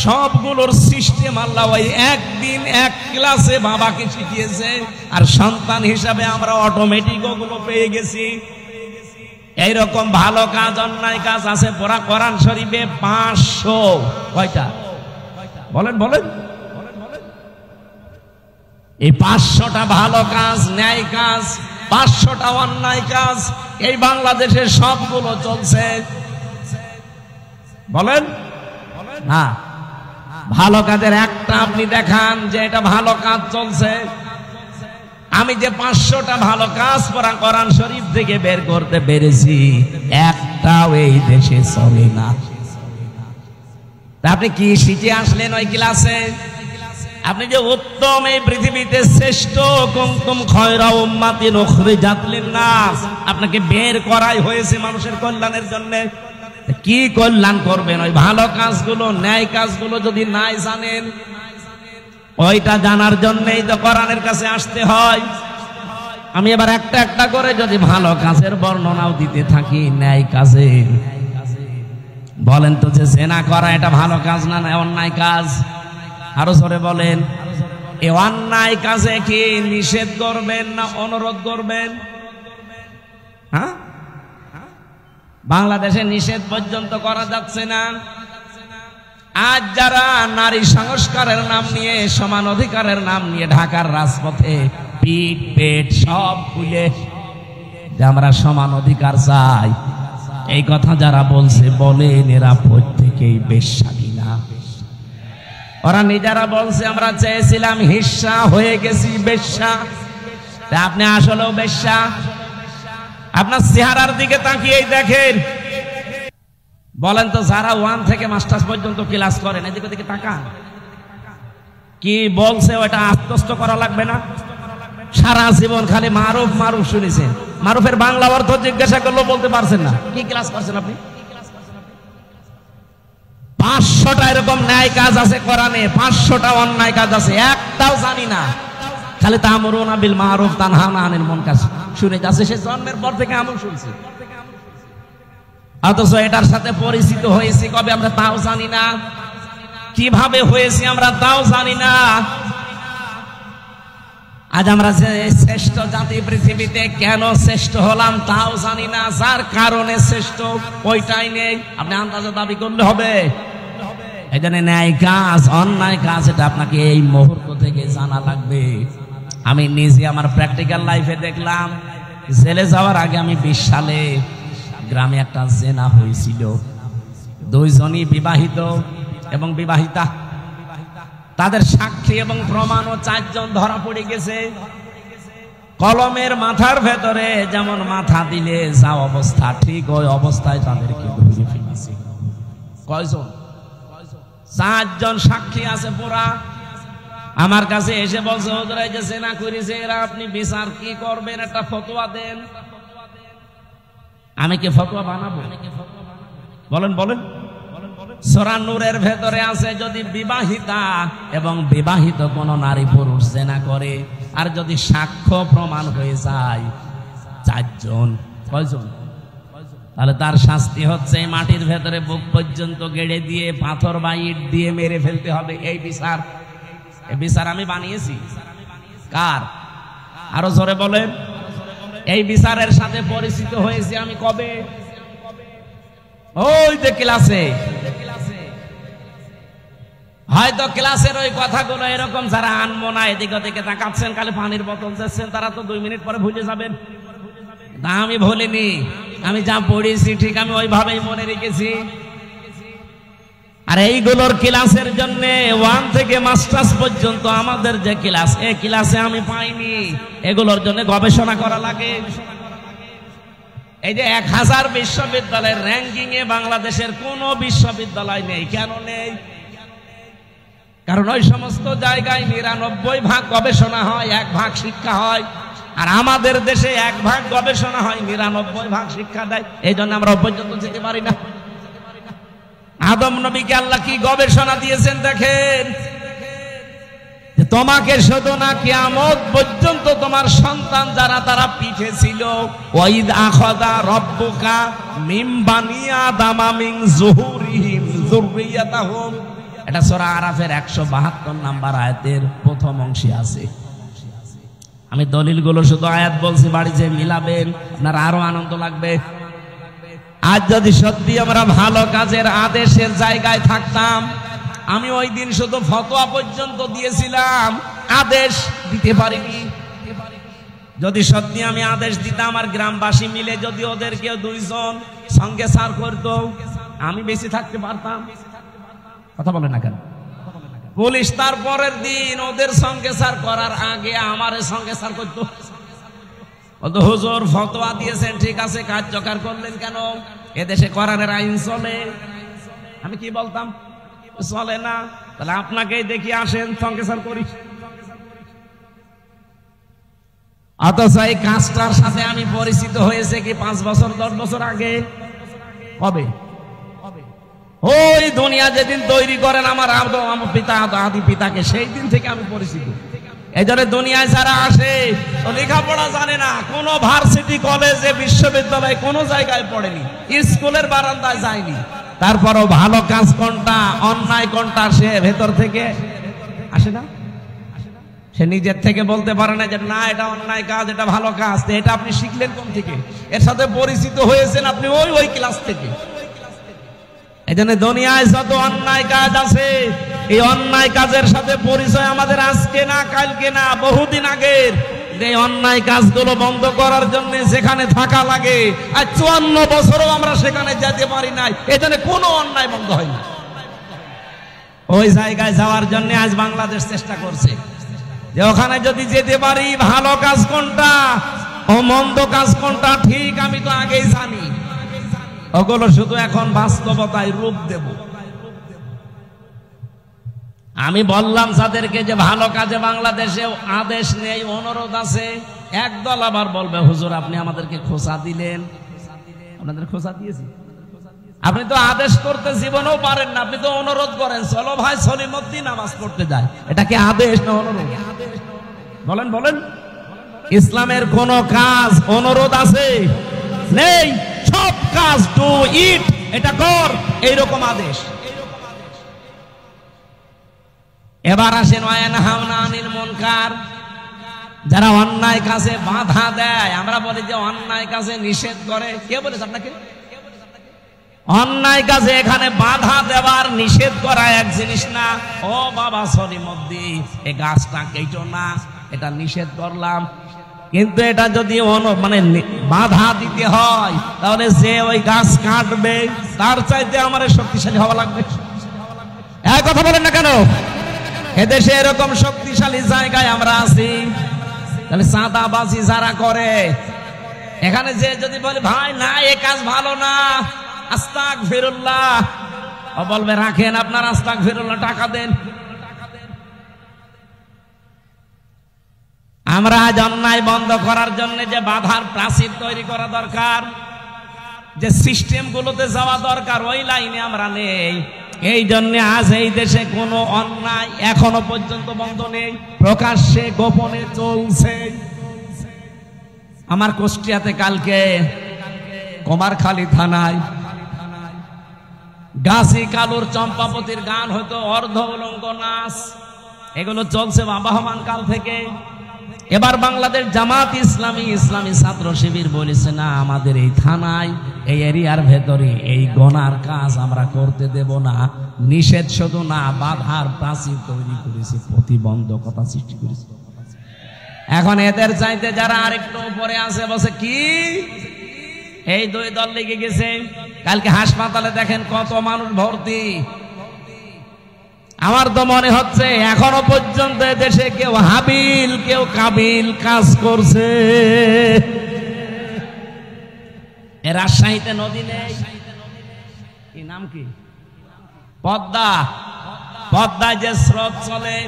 সবগুলোর সিস্টেম আল্লাহ ওই একদিন এক ক্লাসে বাবাকে শিখিয়েছে। আর সন্তান হিসাবে আমরা অটোমেটিক ওগুলো পেয়ে গেছি। এইরকম ভালো কাজ অন্যায় কাজ আছে পুরা কোরআন শরীফে 500। কয়টা বলেন বলেন? এই 500টা ভালো কাজ, ন্যায় কাজ, 500টা অন্যায় কাজ এই বাংলাদেশে সবগুলো চলছে। বলেন না, ভালো কাজের একটা আপনি দেখান যে এটা ভালো কাজ চলছে। আমি যে 500টা ভালো কাজ পড়া কোরআন শরীফ থেকে বের করতে পেরেছি, একটাও এই দেশে চলে না। আপনি কি শিখে আসলেন ওই ক্লাসে? আপনি যে উত্তম এই পৃথিবীতে শ্রেষ্ঠ, কুনতুম খায়রা উম্মাতিন উখরিজাত লিন-নাস, আপনাকে বের করাই হয়েছে মানুষের কল্যাণের জন্য। কি কল্যাণ করবেন? ওই ভালো কাজগুলো, ন্যায় কাজগুলো যদি নাই জানেন, ওইটা জানার জন্যই তো কোরআনের কাছে আসতে হয়। আমি এবার একটা একটা করে যদি ভালো কাজের বর্ণনাও দিতে থাকি, ন্যায় কাজের, বলেন তো যে জেনা করা এটা ভালো কাজ না অন্যায় কাজ? আরো জোরে বলেন। এই অন্যায় কাজে কি নিষেধ করবেন না অনুরোধ করবেন? হ্যাঁ, বাংলাদেশে নিষেধ পর্যন্ত করা যাচ্ছে না। আজ যারা নারী সংস্কারের নাম নিয়ে, সমান অধিকারের নাম নিয়ে ঢাকার রাজপথে পিঠ পেট সব খুলে যে আমরা সমান অধিকার চাই, এই কথা যারা বলছে, বলেন এরা প্রত্যেকেই বেশ্যা কিনা? ওরা নিজেরা বলছে আমরা চেয়েছিলাম হিস্সা, হয়ে গেছি বেশ্যা। আপনি আসলেও বেশ্যা? আপনার চেহারার দিকে তাকিয়ে দেখেন। বলেন তো, যারা 1 থেকে মাস্টার্স পর্যন্ত ক্লাস করেন, এদিকে দিকে তাকান, কি বলছে ওটা আত্মস্থ করা লাগবে না? সারা জীবন খালি মারুফ মারুফ শুনেছেন, মারুফের বাংলা অর্থ জিজ্ঞাসা করলেও বলতে পারছেন না। কি ক্লাস করছেন আপনি? 500টা এরকম ন্যায় কাজ আছে কোরআনে, 500টা অন্যায় কাজ আছে, একটাও জানি না। খালি তা'মুরুনা বিল মারুফ তানহাউনা আনিল মুনকার শুনে যাচ্ছে, সে জন্মের পর থেকে আমল শুনছে। অথচ এটার সাথে পরিচিত হয়েছি কবে আমরা তাও জানি না, কিভাবে হয়েছি আমরা তাও জানি না। আজ আমরা যে শ্রেষ্ঠ জাতি পৃথিবীতে, কেন শ্রেষ্ঠ হলাম তাও জানি না, যার কারণে শ্রেষ্ঠ ওইটাই নেই। আপনি আন্দাজে দাবি করলে হবে? এই জন্য ন্যায় কাজ অন্যায় কাজ এটা আপনাকে এই মুহূর্ত থেকে জানা লাগবে। আমি নিজে আমার প্র্যাকটিক্যাল লাইফে দেখলাম, জেলে যাওয়ার আগে আমি 20 সালে গ্রামে একটা জেনা হয়েছিল। 2 জনই বিবাহিত এবং বিবাহিতা, তাদের সাক্ষী এবং প্রমাণও 4 জন ধরা পড়ে গেছে। কলমের মাথার ভেতরে যেমন মাথা দিলে যা অবস্থা, ঠিক ওই অবস্থায় তাদেরকে ধরে ফেলেছে। কয়জন? 4 জন সাক্ষী আছে পুরা। আমার কাছে এসে বলছে, হুজুর এই যে জেনা করেছে এরা, আপনি বিচার কি করবেন, একটা ফতোয়া দেন। আমি কি ফতোয়া বানাবো? বলেন বলেন। সূরা নূরের ভেতরে আছে, যদি বিবাহিতা এবং বিবাহিত কোন নারী পুরুষ জেনা করে, আর যদি সাক্ষ্য প্রমাণ হয়ে যায় 4 জন, কয়জন? তাহলে তার শাস্তি হচ্ছে মাটির ভেতরে বুক পর্যন্ত গেড়ে দিয়ে পাথর বা ইট দিয়ে মেরে ফেলতে হবে। এই বিচার, এই বিচার আমি বানিয়েছি। কার? আরো জোরে বলেন। এই বিচারের সাথে পরিচিত হয়েছি আমি কবে? ওই যে ক্লাসে। হয়তো ক্লাসের ওই কথাগুলো এরকম যারা আনবো না, এদিকে ওদিকে তাকাচ্ছেন, খালি পানির বোতল দিচ্ছেন, তারা তো 2 মিনিট পরে ভুলে যাবেন। তা আমি ভুলিনি, আমি যা পড়েছি ঠিক আমি ওইভাবেই মনে রেখেছি। আর এইগুলোর ক্লাসের জন্য 1 থেকে মাস্টার্স পর্যন্ত আমাদের যে ক্লাস, এই ক্লাসে আমি পাইনি। এগুলোর জন্য গবেষণা করা লাগে। এই যে 1000 বিশ্ববিদ্যালয়ের র্যাঙ্কিং এ বাংলাদেশের কোন বিশ্ববিদ্যালয় নেই। কেন নেই? কারণ ওই সমস্ত জায়গায় 99% গবেষণা হয়, 1% শিক্ষা হয়। আর আমাদের দেশে 1% গবেষণা হয়, 99% শিক্ষা দেয়। এই জন্য আমরা পর্যন্ত যেতে পারি না। আদম নবীকে আল্লাহ কি গবেষণা দিয়েছেন দেখেন। তোমাকে শুধু না, কিয়ামত পর্যন্ত তোমার সন্তান যারা তারা পিঠে ছিল। ওয়াইদ আখাযা রাব্বুকা মিন বানি আদামা মিন যুহুরিহিম যুররিয়াতাহুম, এটা সূরা আরাফের 172 নম্বর আয়াতের প্রথম অংশে আছে। আমি দলিলগুলো শুধু আয়াত বলছি, বাড়িতে মিলাবেন, আপনার আরো আনন্দ লাগবে। আজ যদি সত্যি আমরা ভালো কাজের আদেশের জায়গায় থাকতাম, আমি ওই দিন শুধু ফতোয়া পর্যন্ত দিয়েছিলাম, আদেশ দিতে পারিনি। যদি সত্যি আমি আদেশ দিতাম আর গ্রামবাসী মিলে যদি ওদেরকে 2 জন সঙ্গে সার করতো, আমি বেশি থাকতে পারতাম। কথা বলে না কেন? পুলিশ তার পরের দিন ওদের সঙ্গে সার করার আগে আমার সঙ্গে সার করতো। হুজুর ফতোয়া দিয়েছেন, ঠিক আছে, কার্যকর করলেন কেন? এদেশে কোরআনের আইন চলে। আমি কি বলতাম? চলে না, তাহলে আপনাকেই দেখি, আসেন সঙ্গে সার করি। অথচ এই কাজটার সাথে আমি পরিচিত হয়েছে কি 5 বছর 10 বছর আগে? কবে? ওই দুনিয়া যেদিন তৈরি করেন আমার পিতা আদি পিতাকে, সেই দিন থেকে আমি পরিচিত। এই জন্য দুনিয়ায় যারা আসে তো লেখাপড়া জানে না, কোনো ভার্সিটি কলেজে বিশ্ববিদ্যালয়ে কোনো জায়গায় পড়েনি, স্কুলের বারান্দায় যায়নি, তারপরও ভালো কাজ কোনটা অন্যায় কোনটা সে ভেতর থেকে আসে না। সে নিজের থেকে বলতে পারে না যে না এটা অন্যায় কাজ, এটা ভালো কাজ। এটা আপনি শিখলেন কোন থেকে? এর সাথে পরিচিত হয়েছেন আপনি ওই ক্লাস থেকে। এই জন্য দুনিয়ায় যত অন্যায় কাজ আছে, এই অন্যায় কাজের সাথে পরিচয় আমাদের আজকে না, কালকে না, বহুদিন আগের। এই অন্যায় কাজগুলো বন্ধ করার জন্য যেখানে থাকা লাগে, আর 54 বছরও আমরা সেখানে যেতে পারি নাই। এই জন্য কোনো অন্যায় বন্ধ হয়নি। ওই জায়গায় যাওয়ার জন্য আজ বাংলাদেশ চেষ্টা করছে যে ওখানে যদি যেতে পারি, ভালো কাজ কোনটা ও মন্দ কাজ কোনটা ঠিক আমি তো আগেই জানি। ওগুলো শুধু এখন বাস্তবতায় রূপ দেব। আমি বললাম যাদেরকে যে ভালো কাজে বাংলাদেশে আদেশ নেই, অনুরোধ আছে, একদল আবার বলবে হুজুর আপনি আমাদেরকে খোঁচা দিলেন। আপনাদের খোঁচা দিয়েছি? আপনি তো আদেশ করতে জীবনেও পারেন না, আপনি তো অনুরোধ করেন, চলো ভাই সলিমুদ্দিন নামাজ পড়তে যায়। এটা কি আদেশ না অনুরোধ? বলেন বলেন। ইসলামের কোন কাজ অনুরোধ আছে? নেই। সব কাজ ডু ইট, এটা কর, এইরকম আদেশ। এবার আসেন ওয়ায়ানহাউনা আনিল মুনকার, যারা অন্যায় কাজে বাধা দেয়। আমরা বলি যে অন্যায় কাজে নিষেধ করে। কে বলেছে আপনাকে? অন্যায় কাজে এখানে বাধা দেওয়ার নিষেধ করা এক জিনিস না। ও বাবা সলিমুদ্দিন এই গাছটা কেটো না, এটা নিষেধ করলাম। কিন্তু এটা যদি মানে বাধা দিতে হয়, তাহলে যে ওই গাছ কাটবে তার চাইতে আমার শক্তিশালী হওয়া লাগবে। এক কথা বলেন না কেন? এদেশে এরকম শক্তিশালী জায়গায় আমরা আছি। তাহলে চাঁদাবাজি যারা করে, এখানে যে যদি বলে ভাই না এ কাজ ভালো না, আস্তাগফিরুল্লাহ, ও বলবে রাখেন আপনার আস্তাগফিরুল্লাহ, টাকা দেন। আমরা আজ অন্যায় বন্ধ করার জন্য যে বাধার প্রাচীর তৈরি করা দরকার, যে সিস্টেম গুলোতে যাওয়া দরকার, ওই লাইনে আমরা নেই। এই জন্য আজ এই দেশে কোনো অন্যায় এখনো পর্যন্ত বন্ধ নেই, প্রকাশ্যে গোপনে চলছে। আমার কুষ্টিয়াতে কালকে কুমারখালী থানায় গাছি কালুর চম্পাবতীর গান হতো, অর্ধ উলঙ্গ নাচ, এগুলো চলছে আবহমান কাল থেকে। এবার বাংলাদেশ জামাত ইসলামী ইসলামী ছাত্র শিবির বলেছে না, আমাদের এই থানায় এই এরিয়ার ভেতরে এই গনার কাজ আমরা করতে দেব না। নিষেধ শুধু না, বাধার প্রাচীর তৈরি করেছে, প্রতিবন্ধকতা সৃষ্টি করেছে। এখন এদের চাইতে যারা আরেকটু উপরে আছে বসে কি এই 2 দল লেগে গেছে। কালকে হাসপাতালে দেখেন কত মানুষ ভর্তি। আমার তো মনে হচ্ছে এখনো পর্যন্ত দেশে কেউ হাবিল কেউ কাবিল কাজ করছে। রাজশাহীতে নদী নেই, কি নাম কি পদ্মা, পদ্মায় যে স্রোত চলে,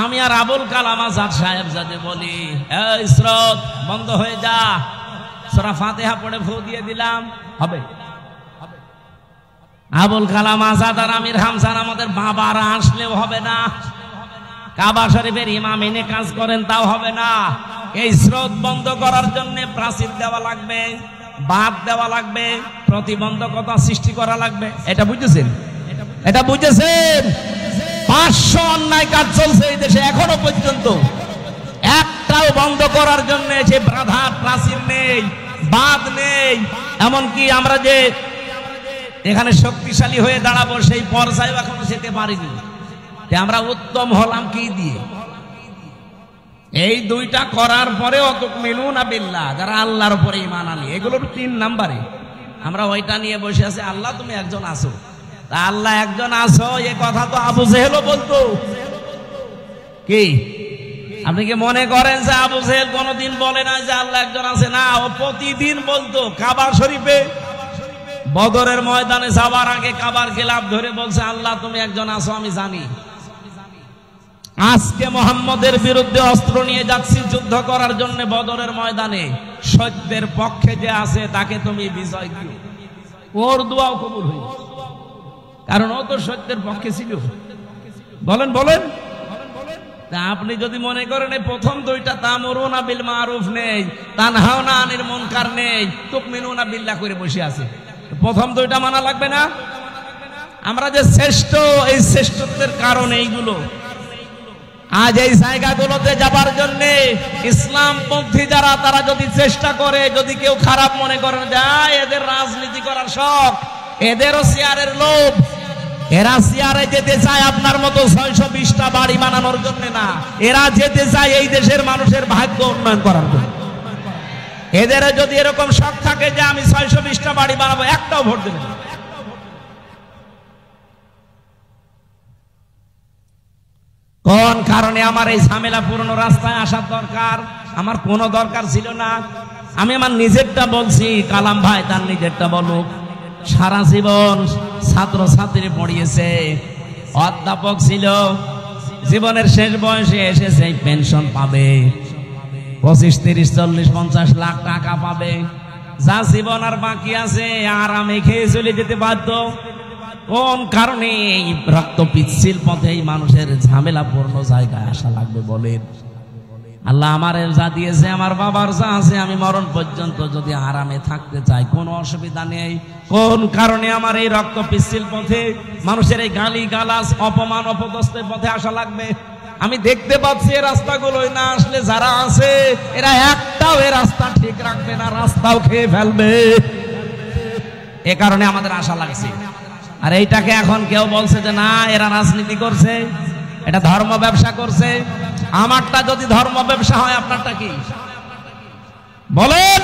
আমি আর আবুল কালাম আজাদ সাহেব যাতে বলি এই স্রোত বন্ধ হয়ে যা, সূরা ফাতিহা পড়ে ফু দিয়ে দিলাম, হবে? আবুল কালাম আজাদ আর আমির হামজার আমাদের বাবারা আসলেও হবে না। কাবা শরীফের ইমাম এনে কাজ করেন তাও হবে না। এই স্রোত বন্ধ করার জন্য প্রাচীর দেওয়া লাগবে, বাঁধ দেওয়া লাগবে, প্রতিবন্ধকতা সৃষ্টি করা লাগবে। এটা বুঝেছেন? এটা বুঝেছেন? 500 অন্যায় কাজ চলছে এই দেশে এখনো পর্যন্ত, একটাও বন্ধ করার জন্য যে বাধা প্রাচীর নেই, বাঁধ নেই। এমনকি আমরা যে এখানে শক্তিশালী হয়ে দাঁড়াবো সেই পর্যায়ে এখনো যেতে পারিনি। আমরা উত্তম হলাম কি দিয়ে? এই দুইটা করার পরে তুমিনুনা বিল্লাহ, যারা আল্লাহর উপরে ঈমান আনে, এগুলোর 3 নম্বরে আমরা ওইটা নিয়ে বসে আছি। আল্লাহ তুমি একজন আছো, তা আল্লাহ একজন আছো এ কথা তো আবু জেহেলও বলতো। কি আপনি কি মনে করেন যে আবু জেহেল কোনদিন বলে না যে আল্লাহ একজন আছে? না, ও প্রতিদিন বলতো। কাবা শরীফে বদরের ময়দানে যাওয়ার আগে কাবার গিলাফ ধরে বলছে, আল্লাহ তুমি একজন আছো আমি জানি। আজকে মুহাম্মদের বিরুদ্ধে অস্ত্র নিয়ে যাচ্ছি যুদ্ধ করার জন্য বদরের ময়দানে, সত্যের পক্ষে যে আছে তাকে তুমি বিজয় দিও। ওর দোয়াও কবুল হইল, কারণ ও তো সত্যের পক্ষে ছিল। বলেন বলেন। আপনি যদি মনে করেন এই প্রথম দুইটা তা'মুরুনা বিল মারুফ নেই, তানহাউনা আনিল মুনকার নেই, তুমিনুনা বিল্লাহ করে বসে আছে, প্রথম দুইটা মানা লাগবে না? আমরা যে শ্রেষ্ঠ, এই শ্রেষ্ঠত্বের কারণে এইগুলো। আজ এই জায়গাগুলোতে যাবার জন্য ইসলামপন্থী যারা, তারা যদি চেষ্টা করে, যদি কেউ খারাপ মনে করেন যায় এদের রাজনীতি করার শখ, এদেরও চেয়ারের লোভ, এরা চেয়ারে যেতে চায় আপনার মতো 620টা বাড়ি বানানোর জন্য না, এরা যেতে চায় এই দেশের মানুষের ভাগ্য উন্নয়ন করার জন্য। এদের যদি এরকম শখ থাকে যে আমি 620টা বাড়ি বানাবো, একটাও ভোট দেবে না। কোন কারণে আমার এই ঝামেলা পুরনো রাস্তায় আসার দরকার? আমার কোনো দরকার ছিল না। আমি আমার নিজেরটা বলছি, কালাম ভাই তার নিজেরটা বলুক। সারা জীবন ছাত্র ছাত্রী পড়িয়েছে, অধ্যাপক ছিল, জীবনের শেষ বয়সে এসে সেই পেনশন পাবে, 25, 30, 40, 50 লাখ টাকা পাবে। যা জীবন আর বাকি আছে আরামে খেয়ে চলে যেতে বাধ্য। কোন কারণে এই রক্ত পিচ্ছিল পথে এই মানুষের ঝামেলাপূর্ণ জায়গায় আসা লাগবে বলেন? আল্লাহ আমার যা দিয়েছে, আমার বাবার যা আছে, আমি মরণ পর্যন্ত যদি আরামে থাকতে চাই কোনো অসুবিধা নেই। কোন কারণে আমার এই রক্ত পিচ্ছিল পথে মানুষের এই গালি গালাজ, অপমান, অপদস্থের পথে আসা লাগবে? আমি দেখতে পাচ্ছি এই রাস্তাগুলোই না আসলে যারা আছে এরা একটাও এই রাস্তা ঠিক রাখবে না, রাস্তাও খেয়ে ফেলবে। এ কারণে আমাদের আশা লাগছে। আর এইটাকে এখন কেউ বলছে যে না এরা রাজনীতি করছে, এটা ধর্ম ব্যবসা করছে। আমারটা যদি ধর্ম ব্যবসা হয় আপনারটা কি বলেন?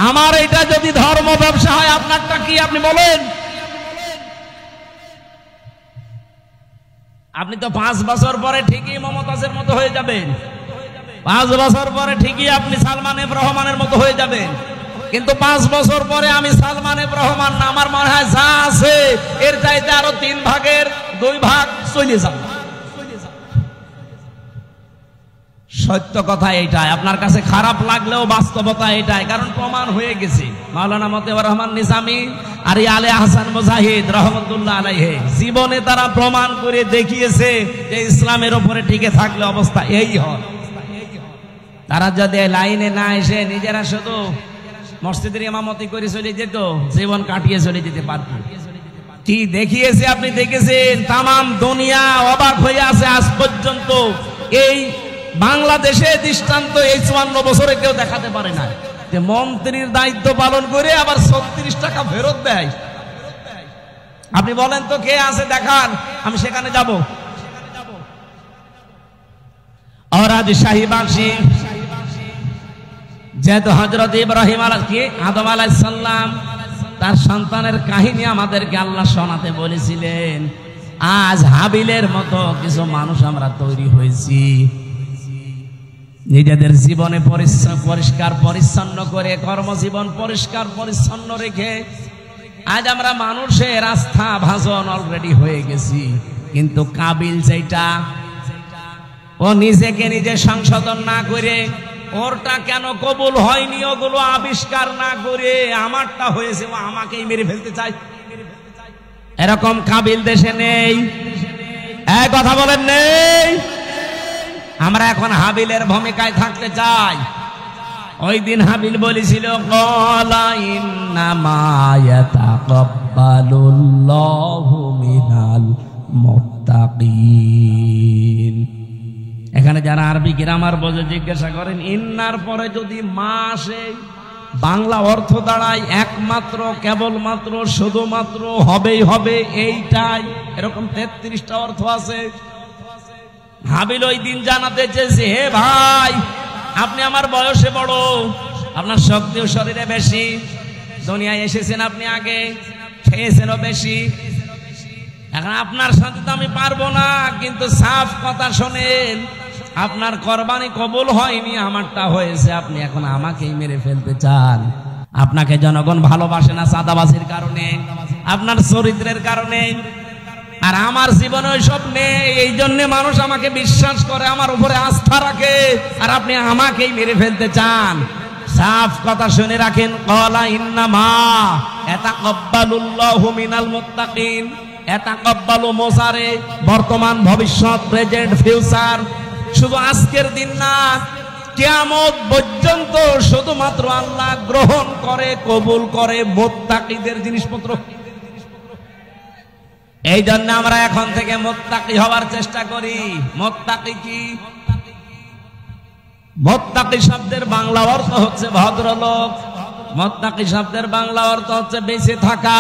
আমার এটা যদি ধর্ম ব্যবসা হয় আপনারটা কি আপনি বলেন? আপনি তো 5 বছর পরে ঠিকই মমতাজের মতো হয়ে যাবেন, 5 বছর পরে ঠিকই আপনি সালমান এফ রহমানের মতো হয়ে যাবেন, কিন্তু 5 বছর পরে আমি সালমান এফ রহমান না, আমার মনে হয় যা আছে এর চাইতে আরো 3 ভাগের 2 ভাগ চলে যাবে। সত্য কথা এইটাই, আপনার কাছে খারাপ লাগলেও বাস্তবতা এটাই, কারণ প্রমাণ হয়ে গেছে। মাওলানা মতিউর রহমান নিজামী আর আলে আহসান মুজাহিদ রহমতুল্লাহ আলাইহি জীবনে তারা প্রমাণ করে দেখিয়েছে যে ইসলামের উপরে টিকে থাকলে অবস্থা এই হয়। তারা যদি লাইনে না এসে নিজেরা শুধু মসজিদের ইমামতি করে চলে যেত, জীবন কাটিয়ে চলে যেতে পারত। কি দেখিয়েছে আপনি দেখেছেন, তামাম দুনিয়া অবাক হয়ে আছে আজ পর্যন্ত। এই বাংলাদেশে দৃষ্টান্ত এই 54 বছরে কেউ দেখাতে পারে না যে মন্ত্রীর দায়িত্ব পালন করে আবার 36 টাকা ফেরত দেয়। আপনি বলেন তো কে আছে দেখান, আমি সেখানে যাব। औराद शाहीबाशी যেহেতু হযরত ইব্রাহিম আদম আলাইহিস সালাম তার সন্তানের কাহিনী আমাদেরকে আল্লাহ শোনাতে বলেছিলেন, আজ হাবিলের মতো কিছু মানুষ আমরা তৈরি হয়েছি। নিজেদের জীবনে পরিষ্কার পরিচ্ছন্ন করে, কর্মজীবন পরিষ্কার পরিচ্ছন্ন রেখে আজ আমরা মানুষের আস্থা ভাজন অলরেডি হয়ে গেছি। কিন্তু কাবিল যেটা, ও নিজেকে নিজে সংশোধন না করে, ওরটা কেন কবুল হয়নি ওগুলো আবিষ্কার না করে আমারটা হয়েছে, ও আমাকেই মেরে ফেলতে চায়। এরকম কাবিল দেশে নেই, এই কথা বলেন নেই? আমরা এখন হাবিলের ভূমিকায় থাকতে চাই। ওই দিন হাবিল বলেছিল ক্বালা ইন্নামা ইয়াতাকাব্বালুল্লাহু মিনাল মুত্তাকিন। এখানে যারা আরবি গ্রামার বোঝে জিজ্ঞাসা করেন, ইন্নার পরে যদি মা আসে বাংলা অর্থ দাঁড়ায় একমাত্র, কেবলমাত্র, শুধুমাত্র, হবেই হবে, এইটাই, এরকম 33টা অর্থ আছে। হাবিল ওই দিন জানাতে চেয়েছে, হে ভাই, আপনি আমার বয়সে বড়, আপনার শক্তিও শরীরে বেশি, দুনিয়ায় এসেছেন আপনি আগে, খেয়েছেনও বেশি, এখন আপনার সাথে তো আমি পারবো না, কিন্তু সাফ কথা শোনেন, আপনার কোরবানি কবুল হয়নি, আমারটা হয়েছে, আপনি এখন আমাকেই মেরে ফেলতে চান। আপনাকে জনগণ ভালোবাসে না চাঁদাবাজির কারণে, আপনার চরিত্রের কারণে, আর আমার জীবনে ওইসব নেই, এই জন্য মানুষ আমাকে বিশ্বাস করে, আমার উপরে আস্থা রাখে, আর আপনি আমাকেই মেরে ফেলতে চান। সাফ কথা শুনে রাখেন, ক্বালা ইন্নামা ইয়াতাকাব্বালুল্লাহু মিনাল মুত্তাকিন। ইয়াতাকাব্বালু মোসারে, বর্তমান, ভবিষ্যৎ, প্রেজেন্ট, ফিউচার, শুধু আজকের দিন না, কিয়ামত পর্যন্ত শুধুমাত্র আল্লাহ গ্রহণ করে, কবুল করে মুত্তাকিদের জিনিসপত্র। এই জন্য আমরা এখন থেকে মুত্তাকি হওয়ার চেষ্টা করি। মুত্তাকি কি? মুত্তাকি শব্দের বাংলা অর্থ হচ্ছে ভদ্রলোক, মুত্তাকি শব্দের বাংলা অর্থ হচ্ছে বেঁচে থাকা,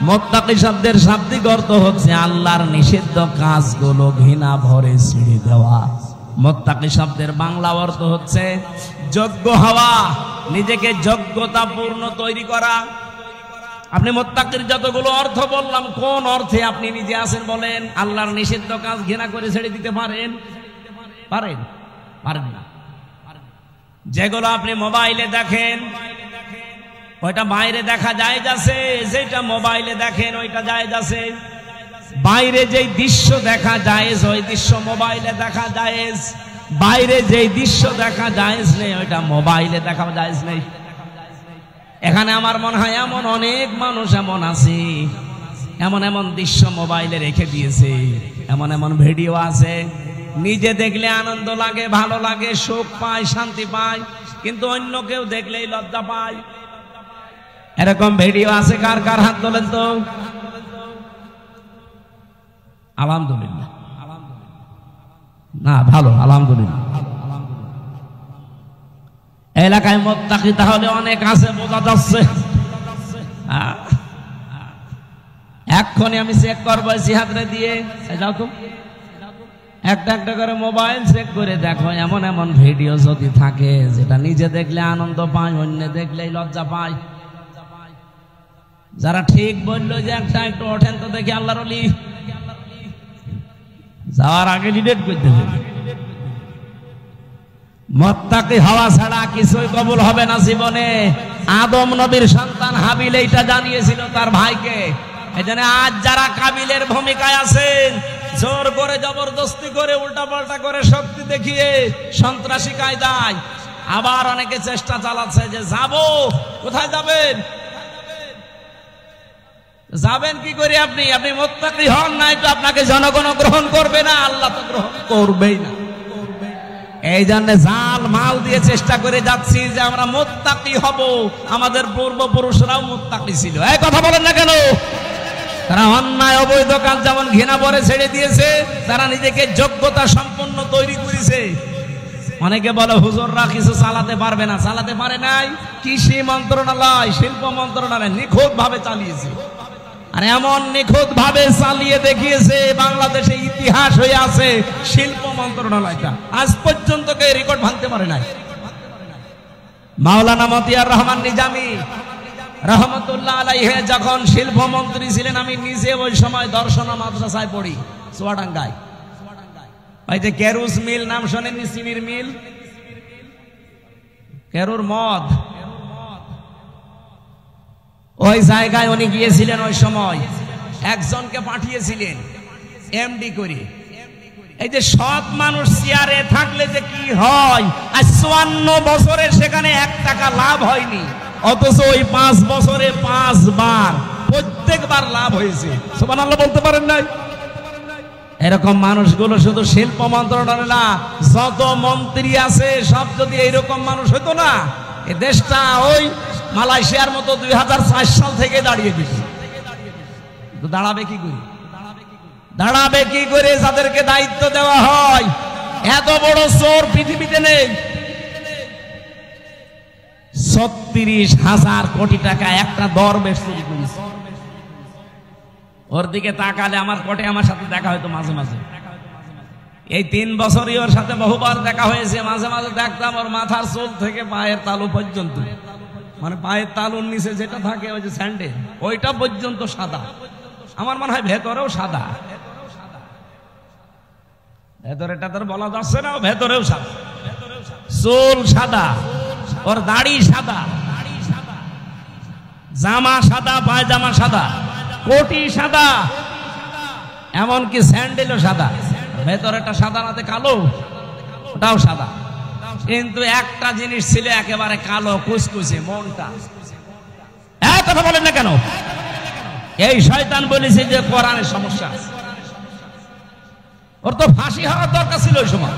মুত্তাকি শব্দের শাব্দিক অর্থ হচ্ছে আল্লাহর নিষিদ্ধ কাজগুলো ঘৃণা ভরে ছেড়ে দেওয়া। মুত্তাকি শব্দের বাংলা অর্থ হচ্ছে যোগ্য হওয়া, নিজেকে যোগ্যতাপূর্ণ তৈরি করা। আপনি মুত্তাকির যতগুলো অর্থ বললাম, কোন অর্থে আপনি নিজে আছেন বলেন? আল্লাহর নিষিদ্ধ কাজ ঘৃণা করে ছেড়ে দিতে পারেন? পারেন? পারেন না। যেগুলো আপনি মোবাইলে দেখেন ওইটা বাইরে দেখা যায় যাচ্ছে, যেটা মোবাইলে দেখেন ওইটা যায় যাচ্ছে। বাইরে যেই দৃশ্য দেখা যায় ওই দৃশ্য মোবাইলে দেখা যায়, বাইরে যেই দৃশ্য দেখা যায় নেই ওইটা মোবাইলে দেখা যায় নেই। এখানে আমার মনে হয় এমন অনেক মানুষ এমন আছে, এমন এমন দৃশ্য মোবাইলে রেখে দিয়েছে, এমন এমন ভিডিও আছে, নিজে দেখলে আনন্দ লাগে, ভালো লাগে, সুখ পায়, শান্তি পায়, কিন্তু অন্য কেউ দেখলেই লজ্জা পায়। এরকম ভিডিও আছে কার কার? হাত তোলেন তো। আলহামদুলিল্লাহ, না ভালো, আলহামদুলিল্লাহ। এলাকায় মুত্তাকি তাহলে অনেক আছে, বোঝা যাচ্ছে। এক্ষুনি আমি চেক করবো জিহাদরে দিয়ে, যাও তো একটা একটা করে মোবাইল চেক করে দেখো, এমন এমন ভিডিও যদি থাকে যেটা নিজে দেখলে আনন্দ পায়, অন্য দেখলেই লজ্জা পায়। যারা ঠিক বললো যে একটা একটু ওঠেন তো দেখি আল্লাহর ওলি, যাওয়ার আগে ডিলেট করতে হবে। মুত্তাকি হওয়া ছাড়া কিছুই কবুল হবে না জীবনে। আদম নবীর সন্তান হাবিল এইটা জানিয়েছিল তার ভাইকে। এজন্য আজ যারা কাবিলের ভূমিকায় আছেন, জোর করে, জবরদস্তি করে, উল্টাপাল্টা করে, শক্তি দেখিয়ে, সন্ত্রাসী কায়দায়, আবার অনেকে চেষ্টা চালাচ্ছে যে যাব। কোথায় যাবেন? যাবেন কি করে আপনি? আপনি মুত্তাকি হন নাই তো আপনাকে জনগণ গ্রহণ করবে না, আল্লাহ তো গ্রহণ করবেই না। এই জন্য জাল মাল দিয়ে চেষ্টা করে যাচ্ছি যে আমরা মুত্তাকি হব। আমাদের পূর্বপুরুষরাও মুত্তাকি ছিল। এই কথা বলেন না কেন? তারা অন্যায় অবৈধ কাজ যেমন ঘৃণা করে ছেড়ে দিয়েছে, তারা নিজেকে যোগ্যতা সম্পন্ন তৈরি করেছে। অনেকে বলে হুজুররা কিছু চালাতে পারবে না, চালাতে পারে নাই। কৃষি মন্ত্রণালয়, শিল্প মন্ত্রণালয় নিখুঁত ভাবে চালিয়েছে, আর এমন নিখুঁত ভাবে চালিয়ে দেখিয়েছে, বাংলাদেশে ইতিহাস হয়ে আছে শিল্প মন্ত্রণালয়টা। আজ পর্যন্ত কেউ রেকর্ড ভাঙতে পারে নাই। মাওলানা মতিয়ার রহমান নিজামী রহমতুল্লাহ আলাইহি যখন শিল্পমন্ত্রী ছিলেন, আমি নিজে ওই সময় দর্শনা মাদ্রাসায় পড়ি চুয়াডাঙ্গায়। ওই যে কেরুস মিল নাম শোনেননি? চিনির মিল, কেরুর মদ, ওই জায়গায় উনি গিয়েছিলেন। ওই সময় একজনকে পাঠিয়েছিলেন এমডি করে। এই যে সৎ মানুষ চেয়ারে থাকলে যে কি হয়, আজ 54 বছরে সেখানে 1 টাকা লাভ হয়নি, অথচ ওই 5 বছরে 5 বার প্রত্যেকবার লাভ হয়েছে। সুবহানাল্লাহ বলতে পারেন নাই? এরকম মানুষগুলো শুধু শিল্প মন্ত্রণালয় না, যত মন্ত্রী আছে সব যদি এইরকম মানুষ হতো না, এ দেশটা ওই মালয়েশিয়ার মতো 2004 সাল থেকে দাঁড়িয়ে দিচ্ছে। দাঁড়াবে কি করে? দাঁড়াবে কি করে যাদেরকে দায়িত্ব দেওয়া হয়? এত বড় চোর পৃথিবীতে নেই। 36,000 কোটি টাকা একটা দরবেশ চুরি করেছে। ওর দিকে তাকালে আমার কোটে আমার সাথে দেখা হয়তো মাঝে মাঝে। এই 3 বছরই ওর সাথে বহুবার দেখা হয়েছে। মাঝে মাঝে দেখতাম ওর মাথার চুল থেকে পায়ের তালু পর্যন্ত, মানে পায়ের তালুর নিচে যেটা থাকে ওই যে স্যান্ডেল, ওইটা পর্যন্ত সাদা। আমার মনে হয় ভেতরেও সাদা। ভেতরেটা তোর বলা যাচ্ছে না, ভেতরেও সাদা, চুল সাদা, ওর দাড়ি সাদা, জামা সাদা, পায়জামা সাদা, কোটি সাদা, এমনকি স্যান্ডেলও সাদা। ভেতরেটা সাদা নাতে কালো, ওটাও সাদা। কিন্তু একটা জিনিস ছিল একেবারে কালো কুচকুচে, মনটা। কথা বলেন না কেন? এই শয়তান বলেছে যে কোরআনের সমস্যা আছে। ওর তো ফাঁসি হওয়ার দরকার ছিল ওই সময়।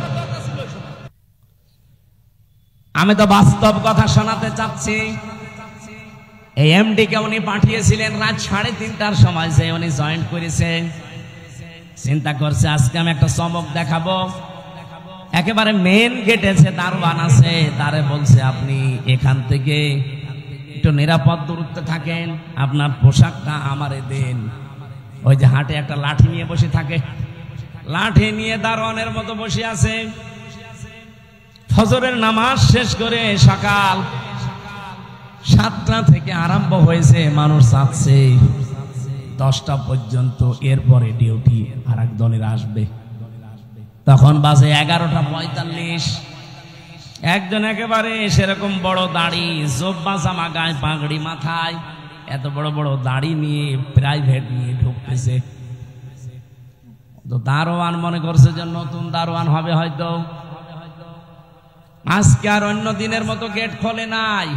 আমি তো বাস্তব কথা শোনাতে চাচ্ছি। এই এমডি কে উনি পাঠিয়েছিলেন রাত 3:30টার সময়, যে উনি জয়েন্ট করেছে। চিন্তা করছে আজকে আমি একটা চমক দেখাবো। একেবারে মেন গেটে যে দারোয়ান আছে তারে বলছে আপনি এখান থেকে একটু নিরাপদ দূরত্বে থাকেন, আপনার পোশাকটা আমারে দেন। ওই যে হাটে একটা লাঠি নিয়ে বসে থাকে, লাঠি নিয়ে দারোয়ানের মতো বসে আছে। ফজরের নামাজ শেষ করে সকাল 7টা থেকে আরম্ভ হয়েছে, মানুষ যাচ্ছে 10টা পর্যন্ত। এরপরে ডিউটি আর এক দলের আসবে। তখন বাজে 11:45। একজন একেবারে সেরকম বড় দাড়ি, জব্বা জামা গায়ে, পাগড়ি মাথায়, এত বড় বড় দাড়ি নিয়ে প্রাইভেট নিয়ে ঢুকতেছে। তো দারোয়ান মনে করছে যে নতুন দারোয়ান হবে হয়তো। আজকে আর অন্য দিনের মতো গেট খোলে নাই,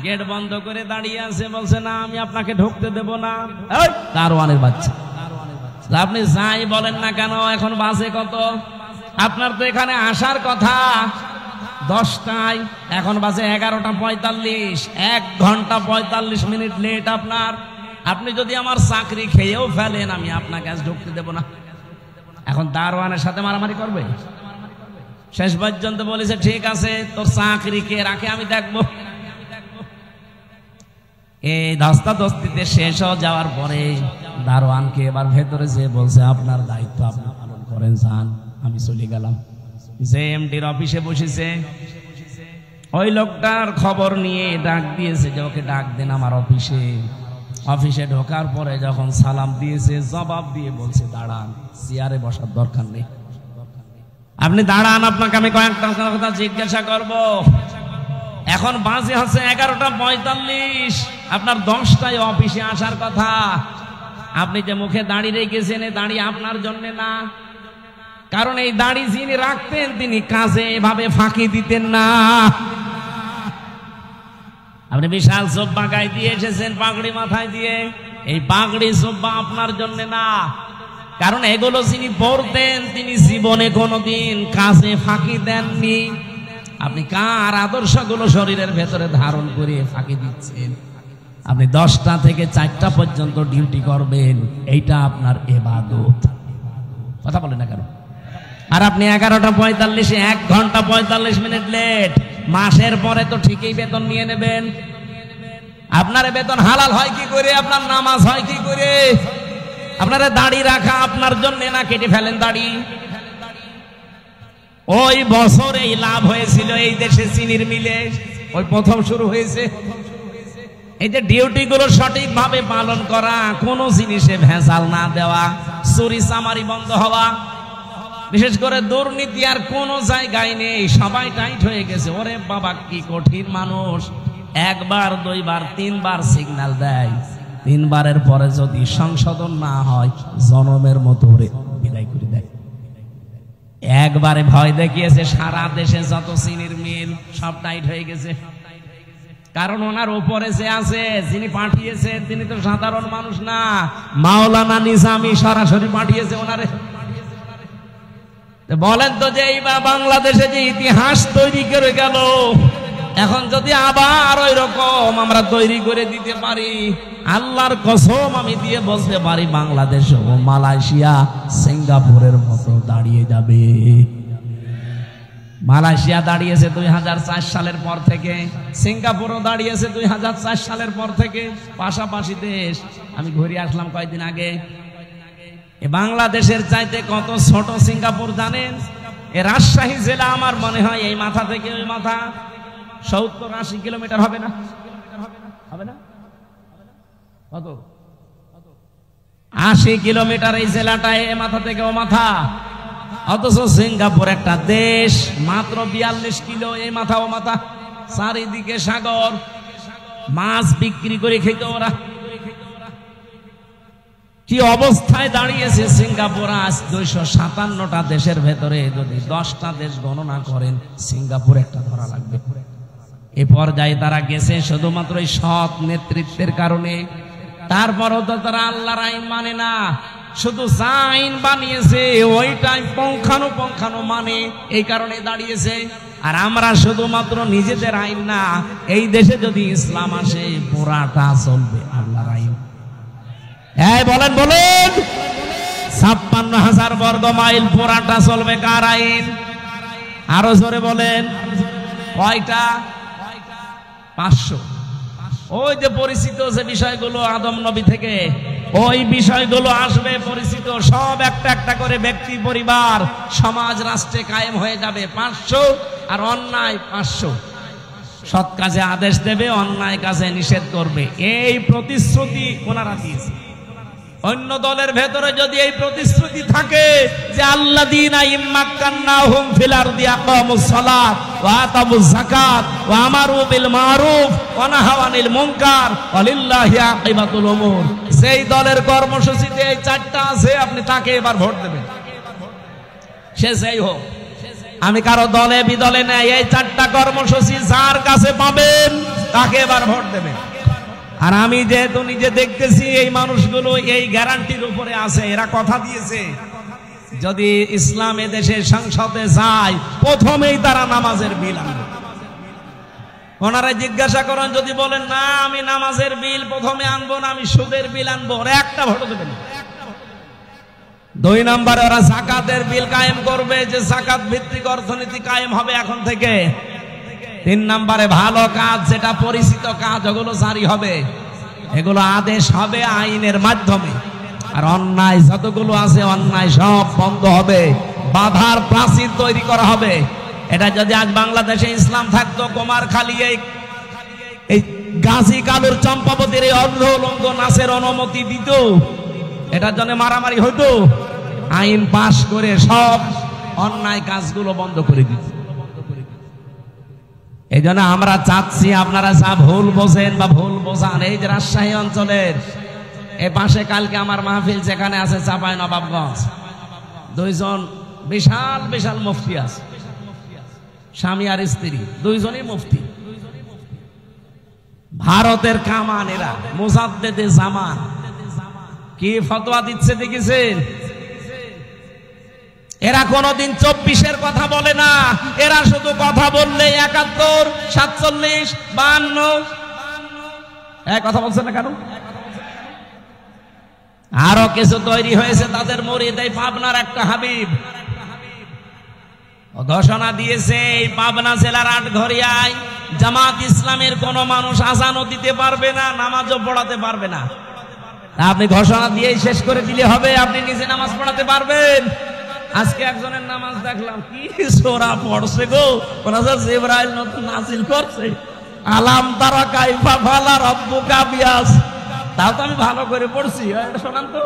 গেট বন্ধ করে দাঁড়িয়ে আছে। বলছে না আমি আপনাকে ঢুকতে দেব না। দারোয়ানের বাচ্চা, আপনি যাই বলেন না কেন, এখন বাজে কত? আপনার তো এখানে আসার কথা 10টায়, এখন বাজে 11:45, 1 ঘন্টা 45 মিনিট লেট আপনার। আপনি যদি আমার চাকরি খেয়েও ফেলেন আমি আপনাকে আজ ঢুকতে দেব না। এখন দারোয়ানের সাথে মারামারি করবে? শেষ পর্যন্ত বলেছে ঠিক আছে, তোর চাকরি কে রাখে আমি দেখবো। এই ধস্তাধস্তিতে শেষ হয়ে যাওয়ার পরে দারোয়ানকে এবার ভেতরে যে বলছে আপনার দায়িত্ব আপনি পালন করেন, যান, আমি চলে গেলাম। যে এমডির অফিসে বসেছে ওই লোকটার খবর নিয়ে ডাক দিয়েছে যে ওকে ডাক দেন আমার অফিসে। অফিসে ঢোকার পরে যখন সালাম দিয়েছে, জবাব দিয়ে বলছে দাঁড়ান, চেয়ারে বসার দরকার নেই, আপনি দাঁড়ান, আপনাকে আমি কয়েকটা কথা জিজ্ঞাসা করব। এখন বাজে হচ্ছে 11:45, আপনার 10টায় অফিসে আসার কথা। আপনি যে মুখে দাড়ি রেখেছেন, এই দাড়ি আপনার জন্য না, কারণ এই দাড়ি যিনি রাখতেন তিনি কাজে এভাবে ফাঁকি দিতেন না। আপনি বিশাল জব্বা গায়ে দিয়ে এসেছেন, পাগড়ি মাথায় দিয়ে, এই পাগড়ি জব্বা আপনার জন্য না, কারণ এগুলো যিনি পরতেন তিনি জীবনে কোনোদিন কাজে ফাঁকি দেননি। আপনি কার আদর্শগুলো শরীরের ভেতরে ধারণ করে ফাঁকি দিচ্ছেন? আপনি 10টা থেকে 4টা পর্যন্ত ডিউটি করবেন, এইটা আপনার ইবাদত। কথা বলেন না কেন? আর আপনি 11:45, 1 ঘন্টা 45 মিনিট লেট। মাসের পরে তো ঠিকই বেতন নিয়ে নেবেন। আপনার বেতন হালাল হয় কি করে? আপনার নামাজ হয় কি করে? আপনার দাড়ি রাখা আপনার জন্য না, কেটে ফেলেন দাড়ি। ওই বছর এই লাভ হয়েছিল এই দেশে চিনির মিলে, ওই প্রথম শুরু হয়েছে। এই যে ডিউটি গুলো সঠিক ভাবে পালন করা, কোন জিনিসে ভেজাল না দেওয়া, চুরি চামারি বন্ধ হওয়া, বিশেষ করে দুর্নীতি আর কোন জায়গায় নেই, সবাই টাইট হয়ে গেছে। ওরে বাবা কি কঠিন মানুষ! 1 বার 2 বার 3 বার সিগন্যাল দেয়, 3 বারের পরে যদি সংশোধন না হয় জনমের মতো বিদায় করে দেয়। একবারে ভয় দেখিয়েছে, সারা দেশে যত চিনির মিল সব টাইট হয়ে গেছে। কারণ ওনার উপরে যে আছে, যিনি পাঠিয়েছে তিনি তো সাধারণ মানুষ না, মাওলানা নিজামী সরাসরি পাঠিয়েছে ওনারে। বলেন তো যে এই বাংলাদেশে যে ইতিহাস তৈরি করে গেল, এখন যদি আবার ওই রকম আমরা তৈরি করে দিতে পারি, আল্লাহর কসম আমি দিয়ে বলতে পারি বাংলাদেশ ও মালয়েশিয়া সিঙ্গাপুরের মতো দাঁড়িয়ে যাবে। মালয়েশিয়া দাঁড়িয়েছে 2004 সালের পর থেকে, সিঙ্গাপুরও দাঁড়িয়েছে 2004 সালের পর থেকে, পাশাপাশি দেশ। আমি ঘুরে আসলাম কয়েকদিন আগে। বাংলাদেশের চাইতে কত ছোট সিঙ্গাপুর জানেন? এ রাজশাহী জেলা আমার মনে হয় এই মাথা থেকে ওই মাথা 70-80 কিলোমিটার হবে না? হবে না? কত? 80 কিলোমিটার এই জেলাটা, এ মাথা থেকে ও মাথা। অথচ সিঙ্গাপুর একটা দেশ, মাত্র 42 কিলো এই মাথা ও মাথা, চারিদিকে সাগর, মাছ বিক্রি করে খেত ওরা। কি অবস্থায় দাঁড়িয়েছে সিঙ্গাপুর আজ? 257টা দেশের ভেতরে যদি 10টা দেশ গণনা করেন, সিঙ্গাপুর একটা ধরা লাগবে। এ পর্যায়ে তারা গেছে শুধুমাত্র এই সৎ নেতৃত্বের কারণে। তারপরও তো তারা আল্লাহর আইন মানে না, শুধু যা আইন বানিয়েছে ওইটাই পঙ্খানো মানে, এই কারণে দাঁড়িয়েছে। আর আমরা শুধুমাত্র নিজেদের আইন না, এই দেশে যদি ইসলাম আসে পুরাটা চলবে আল্লাহর আইন। এই বলেন 56,000 বর্গ মাইল পুরাটা চলবে কার আইন? আরো জোরে বলেন, কয়টা? 500। ওই যে পরিচিত যে বিষয়গুলো আদম নবী থেকে, ওই বিষয়গুলো আসবে পরিচিত, সব একটা একটা করে ব্যক্তি, পরিবার, সমাজ, রাষ্ট্রে কায়েম হয়ে যাবে 500। আর অন্যায় 500। সৎ কাজে আদেশ দেবে, অন্যায় কাজে নিষেধ করবে। এই প্রতিশ্রুতি ওনারা দিয়েছে। অন্য দলের ভেতরে যদি এই প্রতিশ্রুতি থাকে যে আল্লাযীনা ইম্মাক্কান্নাহুম ফিল আরদি আকামুস সালাত ওয়া আতাবুজ যাকাত ওয়া আমারু বিল মারুফ ওয়া নাহাউ আনিল মুনকার ওয়ালিল্লাহি আকিবাতুল উমুর, সেই দলের কর্মসূচিতে এই চারটা আছে, আপনি তাকে এবার ভোট দেবেন। সে যেই হোক, আমি কারো দলে বিদলে নেই, এই চারটা কর্মসূচি যার কাছে পাবেন তাকে এবার ভোট দেবেন। আর আমি যেহেতু নিজে দেখতেছি এই মানুষগুলো এই গ্যারান্টির উপরে আছে, এরা কথা দিয়েছে যদি ইসলাম এদেশের সংসদে যায় প্রথমেই তারা নামাজের বিল আনবে। ওনারা জিজ্ঞাসা করেন, যদি বলেন না আমি নামাজের বিল প্রথমে আনবো না, আমি সুদের বিল আনবো, ওরা একটা ভোট দেবেন। 2 নম্বরে ওরা যাকাতের বিল কায়েম করবে, যে যাকাত ভিত্তিক অর্থনীতি কায়েম হবে এখন থেকে। 3 নম্বরে ভালো কাজ, যেটা পরিচিত কাজ, ওগুলো জারি হবে, এগুলো আদেশ হবে আইনের মাধ্যমে। আর অন্যায় যতগুলো আছে, অন্যায় সব বন্ধ হবে, বাধার প্রাচীর তৈরি করা হবে। এটা যদি আজ বাংলাদেশে ইসলাম থাকতো, কুমারখালী এই গাজী কালুর চম্পাবতীর এই অর্ধ উলঙ্গ নাচের অনুমতি দিত, এটার জন্য মারামারি হইতো। আইন পাশ করে সব অন্যায় কাজগুলো বন্ধ করে দিত। এই জন্য আমরা চাচ্ছি আপনারা যা ভুল বোঝেন বা ভুল বোঝান, এই যে রাজশাহী অঞ্চলের এ পাশে কালকে আমার মাহফিল যেখানে আছে চাঁপাইনবাবগঞ্জ, 2 জন বিশাল বিশাল মুফতি আছে, স্বামী আর স্ত্রী, 2 জনই মুফতি। ভারতের কামান এরা, মুজাদ্দেদে জামান, কি ফতোয়া দিচ্ছে দেখেছেন? এরা কোনদিন 24-এর কথা বলে না, এরা শুধু কথা বললে 71, 47, 52 কথা বলছে না কেন? আরো কিছু তৈরি হয়েছে তাদের মুরিদ। এই পাবনার একটা হাবিব ঘোষণা দিয়েছে, এই পাবনা জেলার আটঘরিয়ায় জামাত ইসলামের কোন মানুষ আযানও দিতে পারবে না, নামাজও পড়াতে পারবে না। আপনি ঘোষণা দিয়েই শেষ করে দিলে হবে? আপনি নিজে নামাজ পড়াতে পারবেন? আজকে একজনের নামাজ দেখলাম, কি সূরা পড়ছে গো, জিবরাইল নতুন নাযিল করছে, আলাম তারা কাইফা ফালা রাব্বুকা বিয়াস। তাও তো আমি ভালো করে পড়ছি, এটা শোনান তো।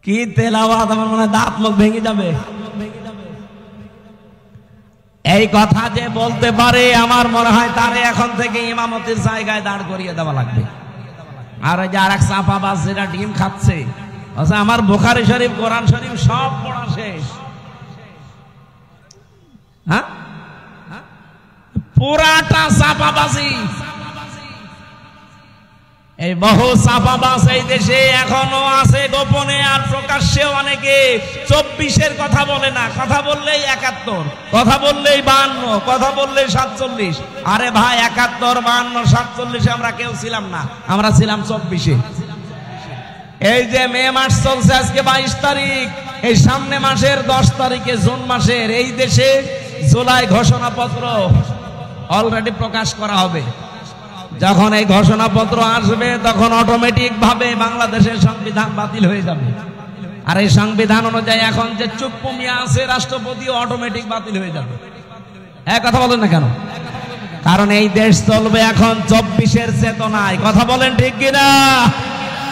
কি তেলাওয়াত, আমার মনে হয় দাঁত মুখ ভেঙে যাবে। এই কথা যে বলতে পারে, আমার মনে হয় তারে এখন থেকে ইমামতির জায়গায় দাঁড় করিয়ে দেওয়া লাগবে। আর ওই যে আরেক চাপাবাজ যেটা ডিম খাচ্ছে, আমার বুখারী শরীফ, কোরআন শরীফ সব পড়া শেষ, হ্যাঁ পুরাটা চাপাবাজি। এই বহু চাপাবাজ এই দেশে এখনো আছে গোপনে, আর প্রকাশ্যে অনেকে 24-এর কথা বলে না, কথা বললেই 71, কথা বললেই 52, কথা বললেই 47। আরে ভাই 71, 52, 47 আমরা কেউ ছিলাম না, আমরা ছিলাম 24-এ। এই যে মে মাস চলছে, আজকে 22 তারিখ, এই সামনে মাসের 10 তারিখে জুন মাসের এই দেশে জুলাই ঘোষণাপত্র অলরেডি প্রকাশ করা হবে। যখন এই ঘোষণাপত্র আসবে তখন অটোমেটিক ভাবে বাংলাদেশের সংবিধান বাতিল হয়ে যাবে। আর এই সংবিধান অনুযায়ী এখন যে চুপ্পু মিয়া আছে রাষ্ট্রপতি অটোমেটিক বাতিল হয়ে যাবে। এক কথা বলেন না কেন? কারণ এই দেশ চলবে এখন 24-এর চেতনায়। কথা বলেন ঠিক কিনা?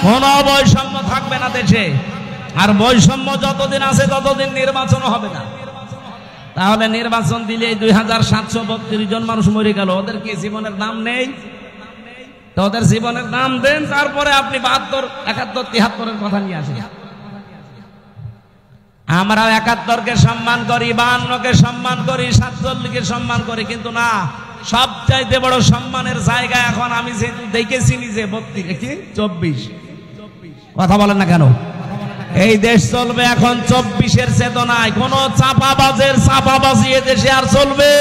কোন বৈষম্য থাকবে না দেশে, আর বৈষম্য যতদিন আছে ততদিন নির্বাচন হবে না। তাহলে নির্বাচন দিলে 2732 জন মানুষ মরে গেল, ওদের কি জীবনের দাম নেই? তো ওদের জীবনের দাম দেন, তারপরে আপনি 72, 71, 73-এর কথা নিয়ে আসেন। আমরা 71-কে সম্মান করি, 52-কে সম্মান করি, 47-কে সম্মান করি, কিন্তু না, সবচাইতে বড় সম্মানের জায়গা এখন আমি যেহেতু দেখেছি নিজে 24। কথা বলেন না কেন? এই দেশ চলবে এখন 24-এর চেতনায়। কোন চাপাবাজের চাপাবাজি এ দেশে আর চলবে?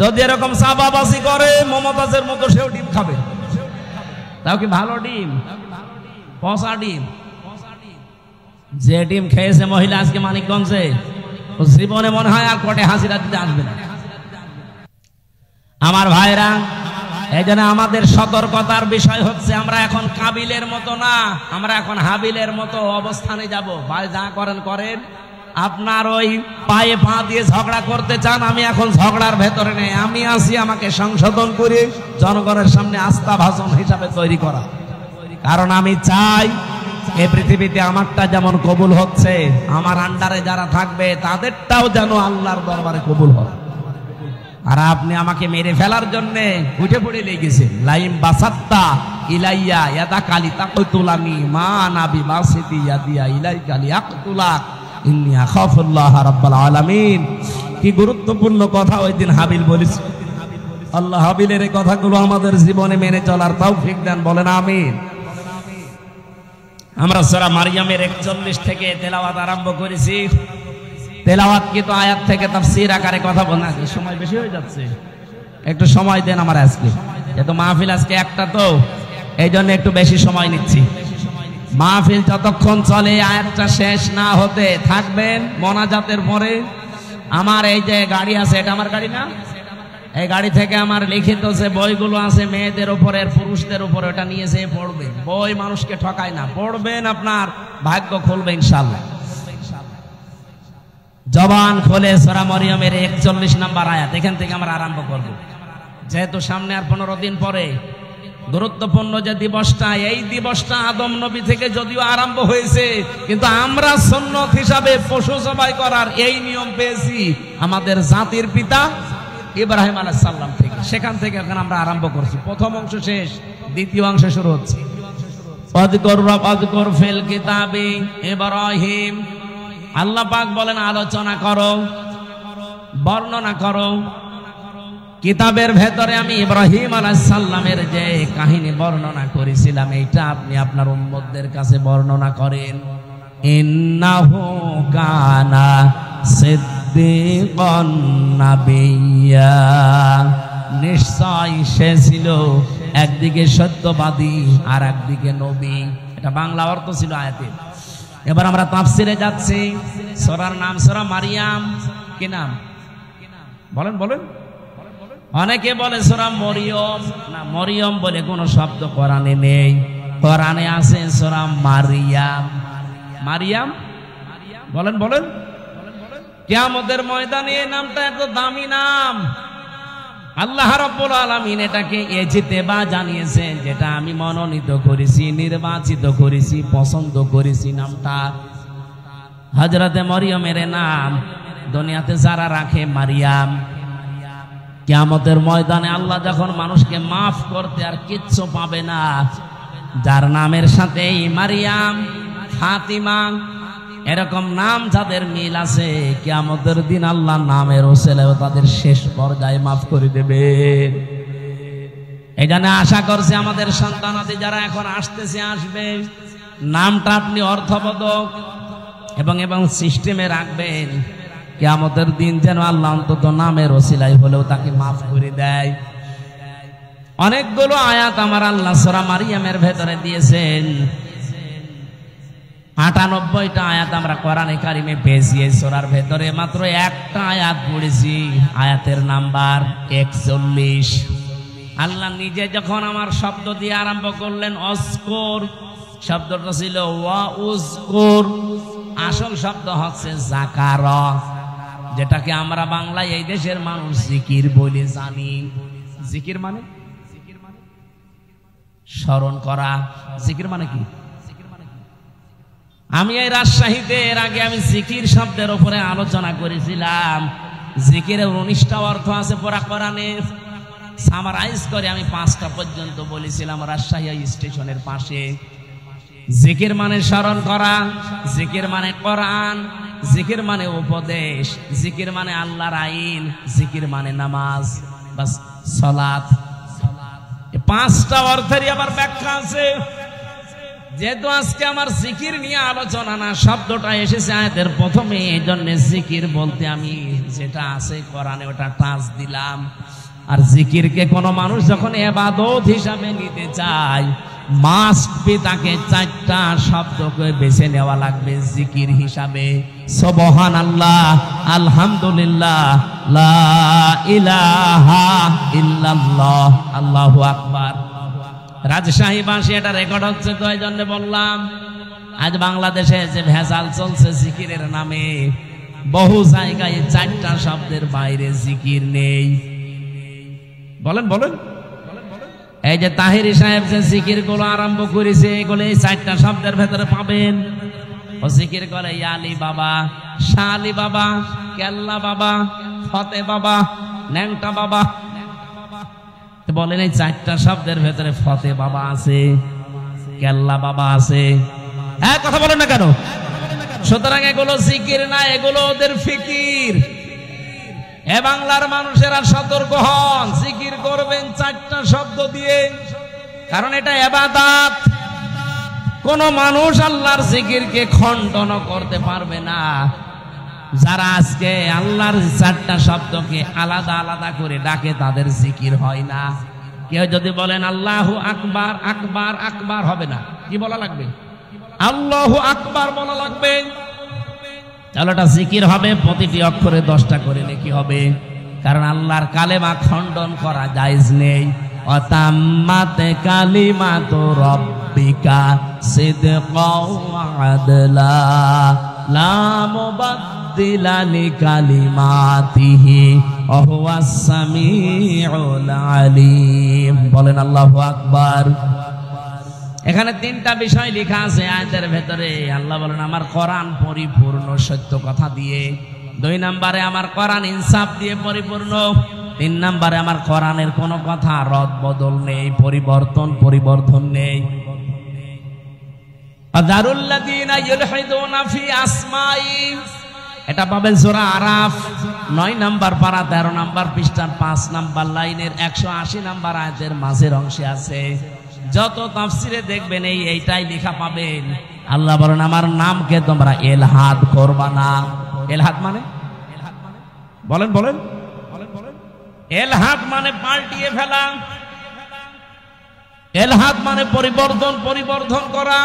যদি এরকম চাপাবাজি করে মমতাজের মতো সেও ডিম খাবে। তাও কি ভালো ডিম? পচা ডিম। যে ডিম খেয়েছে মহিলা আজকে মানিকগঞ্জে, ও জীবনে মনে হয় আর কোর্টে হাজিরা দিতে আসবে না। আমার ভাইরা, এই জন্য আমাদের সতর্কতার বিষয় হচ্ছে আমরা এখন কাবিলের মতো না, আমরা এখন হাবিলের মতো অবস্থানে যাব। ভাই যা করেন করেন, আপনার ওই পায়ে পা দিয়ে ঝগড়া করতে চান, আমি এখন ঝগড়ার ভেতরে নেই, আমি আছি আমাকে সংশোধন করে জনগণের সামনে আস্থা ভাষণ হিসাবে তৈরি করা। কারণ আমি চাই এই পৃথিবীতে আমারটা যেমন কবুল হচ্ছে, আমার আন্ডারে যারা থাকবে তাদেরটাও যেন আল্লাহর দরবারে কবুল হয়। আর আপনি আমাকে মেরে ফেলার জন্য উঠে পড়ে লেগেছেন। লাইম বাসাত্তা ইলাইয়া ইয়াদা কালি তাকতুলানি মা নাবি বাসিতি ইয়াদিয়া ইলাইকা লিয়াকতুলাক ইন্নী আখাফুল্লাহ রাব্বাল আলামিন। কি গুরুত্বপূর্ণ কথা ওই দিন হাবিল বলেছে। আল্লাহ হাবিলের এই কথাগুলো আমাদের জীবনে মেনে চলার তৌফিক দেন, বলেন আমিন। আমরা সূরা মারইয়ামের 41 থেকে তেলাওয়াত আরম্ভ করেছি। তেলাওয়াত কিন্তু আয়াত থেকে তাফসীর আকারে কথা বলা, সময় বেশি হয়ে যাচ্ছে, একটু সময় দেন আমার আজকে। এত মাহফিল আজকে একটা, তো এই জন্য একটু বেশি সময় নিচ্ছি। মাহফিল যতক্ষণ চলে আয়াতটা শেষ না হতে থাকবেন। মোনাজাতের পরে আমার এই যে গাড়ি আছে, এটা আমার গাড়ি না, এই গাড়ি থেকে আমার লিখিত যে বইগুলো আছে মেয়েদের উপরে পুরুষদের উপরে, ওটা নিয়ে যেয়ে পড়বেন। বই মানুষকে ঠকায় না, পড়বেন, আপনার ভাগ্য খুলবে ইনশাআল্লাহ। জবান খোলে সূরা মারইয়ামের 41 নম্বর আয়াত, এখান থেকে আমরা আরম্ভ করব। যেহেতু সামনে আর 15 দিন পরে গুরুত্বপূর্ণ যে দিবসটা, এই দিবসটা আদম নবী থেকে যদিও আরম্ভ হয়েছে, কিন্তু আমরা সুন্নত হিসাবে পশু জবাই করার এই নিয়ম পেয়েছি আমাদের জাতির পিতা ইব্রাহিম আলাইহিস সালাম থেকে। সেখান থেকে এখন আমরা আরম্ভ করছি। প্রথম অংশ শেষ, দ্বিতীয় অংশ শুরু হচ্ছে। ওয়াযকুর ফিল কিতাবি ইব্রাহিম। আল্লাহ পাক বলেন আলোচনা করো, বর্ণনা করো। কিতাবের ভেতরে আমি ইব্রাহিম আলাইহিস সালামের যে কাহিনী বর্ণনা করেছিলাম, এইটা আপনি আপনার উম্মতদের কাছে বর্ণনা করেন। ইন্নাহু কানা সিদ্দিকান নাবিয়্যা। নিশ্চয় সে ছিল একদিকে সত্যবাদী আর একদিকে নবী। এটা বাংলা অর্থ ছিল আয়াতের। এবার আমরা তাফসিরে যাচ্ছি। সূরার নাম সূরা মারইয়াম। কি নাম বলেন? বলেন। অনেকে বলে সূরা মরিয়ম, না, মরিয়ম বলে কোনো শব্দ কোরআনে নেই। কোরআনে আছে সূরা মারইয়াম। মারইয়াম বলেন। বলেন। কিয়ামতের ময়দানে এই নামটা এত দামি নাম। আল্লাহ রাব্বুল আলামিন এটাকে ইজতিবা জানিয়েছেন, যেটা আমি মনোনীত করেছি, নির্বাচিত করেছি, পছন্দ করেছি। নামটা হযরতে মরিয়মের নাম দুনিয়াতে যারা রাখে মারিয়াম, কিয়ামতের ময়দানে আল্লাহ যখন মানুষকে মাফ করতে আর কিচ্ছু পাবে না, যার নামের সাথে মারিয়াম, ফাতিমা এরকম নাম যাদের মিল আছে, কিয়ামতের দিন আল্লাহ নামের ওসিলায় তাদের শেষ পর্যায়ে মাফ করে দেবেন। এই জন্য আশা করছি আমাদের সন্তানাদি যারা এখন আসতেছে আসবে, নামটা আপনি অর্থবোধক এবং সিস্টেমে রাখবেন। কিয়ামতের দিন যেন আল্লাহ অন্তত নামের ওসিলায় হলেও তাকে মাফ করে দেয়। অনেকগুলো আয়াত আমার আল্লাহ সূরা মারিয়ামের ভেতরে দিয়েছেন। ৯৮টা আয়াত আমরা কোরআনে কারিমে পেয়েছি। এই সূরার ভেতরে মাত্র একটা আয়াত পড়েছি, আয়াতের নাম্বার ৪১। আল্লাহ নিজে যখন আমার শব্দ দিয়ে আরম্ভ করলেন অস্কর, শব্দটা ছিল ওয়া উজকুর, আসল শব্দ হচ্ছে যাকার, যেটাকে আমরা বাংলায় এই দেশের মানুষ জিকির বলে জানি। জিকির মানে স্মরণ করা। জিকির মানে কি? আমি এই রাজশাহীতে এর আগে আমি জিকির শব্দের উপরে আলোচনা করেছিলাম। জিকিরের ১৯টা অর্থ আছে পুরা কোরআনে। সামারাইজ করে আমি ৫টা পর্যন্ত বলেছিলাম রাজশাহী স্টেশনের পাশে। জিকির মানে স্মরণ করা, জিকির মানে কোরআন, জিকির মানে উপদেশ, জিকির মানে আল্লাহর আইন, জিকির মানে নামাজ, বাস সালাত। এই ৫টা অর্থেরই আবার ব্যাখ্যা আছে। যেহেতু আজকে আমার জিকির নিয়ে আলোচনা না, শব্দটা এসেছে আয়াতের প্রথমে, এই জন্য জিকির বলতে আমি যেটা আছে কোরআনে ওটা টাচ দিলাম। আর জিকিরকে কোনো মানুষ যখন ইবাদত হিসাবে নিতে চায়, মাস্ট বি তাকে ৪টা শব্দকে বেছে নেওয়া লাগবে জিকির হিসাবে। সুবহানাল্লাহ, আলহামদুলিল্লাহ, লা ইলাহা ইল্লাল্লাহ, আল্লাহু আকবার। রাজশাহীবাসী এটা রেকর্ড হচ্ছে তো, এই জন্য বললাম। আজ বাংলাদেশে যে ভেজাল চলছে জিকিরের নামে, বহু জায়গায় ৪টা শব্দের বাইরে জিকির নেই। বলেন বলেন। এই যে তাহিরি সাহেব যে জিকির গুলো আরম্ভ করেছে, এগুলো এই ৪টা শব্দের ভেতরে পাবেন। ও জিকির করে ইয়ালি বাবা, শালি বাবা, কেল্লা বাবা, ফতে বাবা, ন্যাংটা বাবা। বলেন এই ৪টা শব্দের ভেতরে ফতে বাবা আছে, কেল্লা বাবা আছে। হ্যাঁ, কথা বলেন না কেন? সুতরাং এগুলো জিকির না, এগুলো ওদের ফিকির। এ বাংলার মানুষেরা সতর্ক হন, জিকির করবেন ৪টা শব্দ দিয়ে, কারণ এটা ইবাদত। কোন মানুষ আল্লাহর জিকিরকে খণ্ডন করতে পারবে না। যারা আজকে আল্লাহর ৪টা শব্দকে আলাদা আলাদা করে ডাকে, তাদের জিকির হয় না। কেউ যদি বলেন আল্লাহু আকবার, আকবার আকবার হবে না। কি বলা লাগবে? আল্লাহু আকবার বলা লাগবে। তাহলে এটা জিকির হবে, প্রতিটি অক্ষরে 10টা করে নেকি হবে। কারণ আল্লাহর কালেমা খণ্ডন করা জায়েজ নেই। অতাম্মাত কালিমাতু রাব্বিকা সিদকাও ওয়া আদলা লা মুবাদদিলা লিকালিমাতিহি ওয়া হুয়াস সামিউল আলিম। বলেন আল্লাহু আকবার। এখানে 3টা বিষয় লেখা আছে আয়াতের ভেতরে। আল্লাহ বলেন আমার কোরআন পরিপূর্ণ সত্য কথা দিয়ে। 2 নম্বরে আমার কোরআন ইনসাফ দিয়ে পরিপূর্ণ। 3 নম্বরে আমার কোরআনের কোনো কথা রদ বদল নেই, পরিবর্তন নেই। আযারুল্লাযীনা ইউলহিদুনা ফি আসমাই, এটা পাবেন সূরা আরাফ 9 নম্বর পারা 13 নম্বর পৃষ্ঠার 5 নম্বর লাইনের 180 নম্বর আয়াতের মাঝের অংশে আছে। যত তাফসিরে দেখবেন এইটাই লেখা পাবেন। আল্লাহ বলেন আমার নামকে তোমরা এলহাদ করবা না। এলহাদ মানে বলেন বলেন। এলহাদ মানে পাল্টিয়ে ফেলা, এলহাদ মানে পরিবর্তন করা,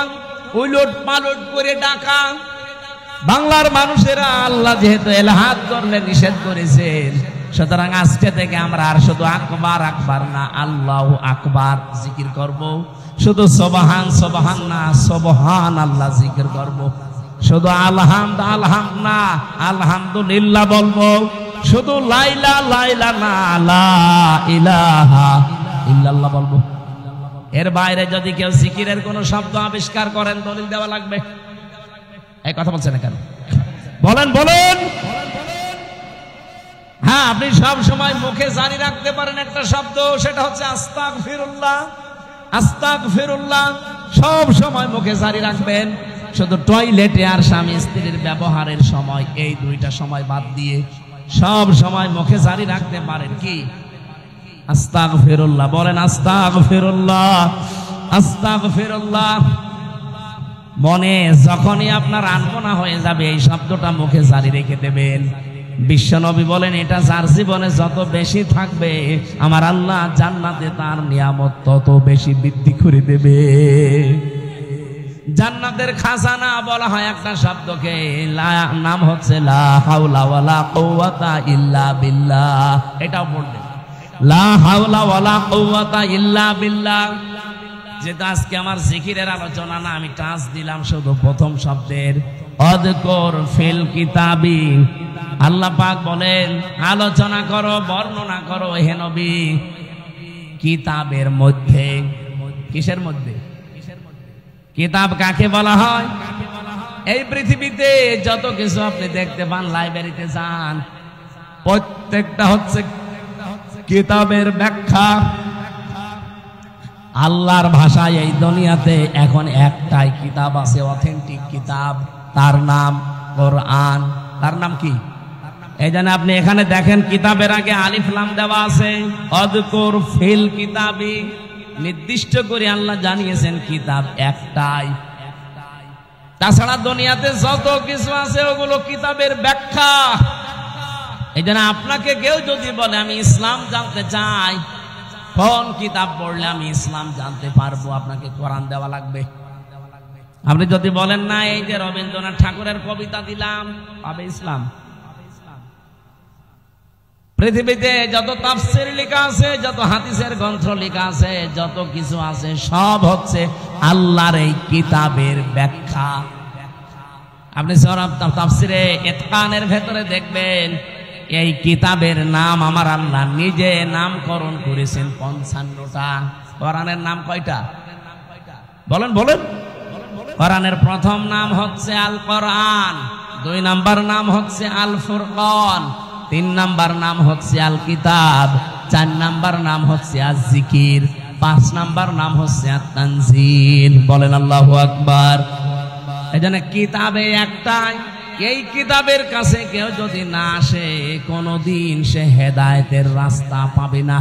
উলট পালট করে ডাকা। বাংলার মানুষেরা আল্লাহ যেহেতু এলহাদ করলে নিষেধ করেছেন, সুতরাং আজকে থেকে আমরা আর শুধু আকবার আকবার না, আল্লাহু আকবার জিকির করব। শুধু সুবহান সুবহান না, সুবহান আল্লাহ জিকির করব। শুধু আলহামদ আলহামদ না, আলহামদুলিল্লাহ বলবো। শুধু লাইলা লাইলা না, লা ইলাহা ইল্লাল্লাহ বলবো। এর বাইরে যদি কেউ জিকিরের কোন শব্দ আবিষ্কার করেন, দলিল দেওয়া লাগবে। এই কথা বলছেন না কেন? বলেন বলেন। হ্যাঁ, আপনি সব সময় মুখে জারি রাখতে পারেন একটা শব্দ, সেটা হচ্ছে আস্তাগফিরুল্লাহ। আস্তাগফিরুল্লাহ সব সময় মুখে জারি রাখবেন। শুধু টয়লেটে আর স্বামী স্ত্রীর ব্যবহারের সময়, এই 2টা সময় বাদ দিয়ে সব সময় মুখে জারি রাখতে পারেন কি আস্তাগফিরুল্লাহ, বলেন আস্তাগফিরুল্লাহ, আস্তাগফিরুল্লাহ। মনে যখনই আপনার আনমনা হয়ে যাবে এই শব্দটা মুখে জারি রেখে দেবেন। বিশ্বনবী বলেন এটা যার জীবনে যত বেশি থাকবে আমার আল্লাহ জান্নাতে তার নিয়ামত তত বেশি বৃদ্ধি করে দেবে। জান্নাতের খাজানা বলা হয় একটা শব্দকে, নাম হচ্ছে লা হাওলা ওয়ালা কুওয়াতা ইল্লা বিল্লাহ। এটাও বলবেন লা হাওলা ওয়ালা কুওয়াতা ইল্লা বিল্লাহ। যেটা আজকে আমার জিকিরের আলোচনা না, আমি টাচ দিলাম শুধু প্রথম শব্দের অযকুর ফিল কিতাবি। আল্লাহ পাক বলেন আলোচনা করো, বর্ণনা করো হে নবী কিতাবের মধ্যে। কিসের মধ্যে? কিতাব কাকে বলা হয়? এই পৃথিবীতে যত কিছু আপনি দেখতে পান, লাইব্রেরিতে যান, প্রত্যেকটা হচ্ছে কিতাবের ব্যাখ্যা। আল্লাহর ভাষায় এই দুনিয়াতে এখন একটাই কিতাব আছে, অথেন্টিক কিতাব, তার নাম কোরআন। তার নাম কি? এই জন্য আপনি এখানে দেখেন কিতাবের আগে আলিফ লাম দেওয়া আছে, অযকুর ফিল কিতাবি। নির্দিষ্ট করে আল্লাহ জানিয়েছেন কিতাব একটাই। তাছাড়া দুনিয়াতে যত কিছু আছে ওগুলো কিতাবের ব্যাখ্যা। এই জন্য আপনাকে কেউ যদি বলে আমি ইসলাম জানতে চাই, কোন কিতাব পড়লে আমি ইসলাম জানতে পারবো, আপনাকে কোরআন দেওয়া লাগবে। আপনি যদি বলেন না এই যে রবীন্দ্রনাথ ঠাকুরের কবিতা দিলাম, পাবে ইসলাম? পৃথিবীতে যত তাফসীর লেখা আছে, যত হাদিসের গ্রন্থ লেখা আছে, যত কিছু আছে সব হচ্ছে আল্লাহর এই কিতাবের ব্যাখ্যা। আপনি সূরা তাফসীরে ইতকানের ভেতরে দেখবেন এই কিতাবের নাম আমার আল্লাহ নিজে নামকরণ করেছেন 55টা। কোরআনের নাম কয়টা? বলেন বলেন। কোরআনের প্রথম নাম হচ্ছে আল কোরআন, 2 নাম্বার নাম হচ্ছে আল ফুরকান, 3 নাম্বার নাম হচ্ছে আল কিতাব, 4 নাম্বার নাম হচ্ছে আজ জিকির, 5 নাম্বার নাম হচ্ছে আত তানজিল। বলেন আল্লাহু আকবার। এজন্য কিতাবে একটাই। এই কিতাবের কাছে কেউ যদি না আসে কোনদিন সে হেদায়েতের রাস্তা পাবে না।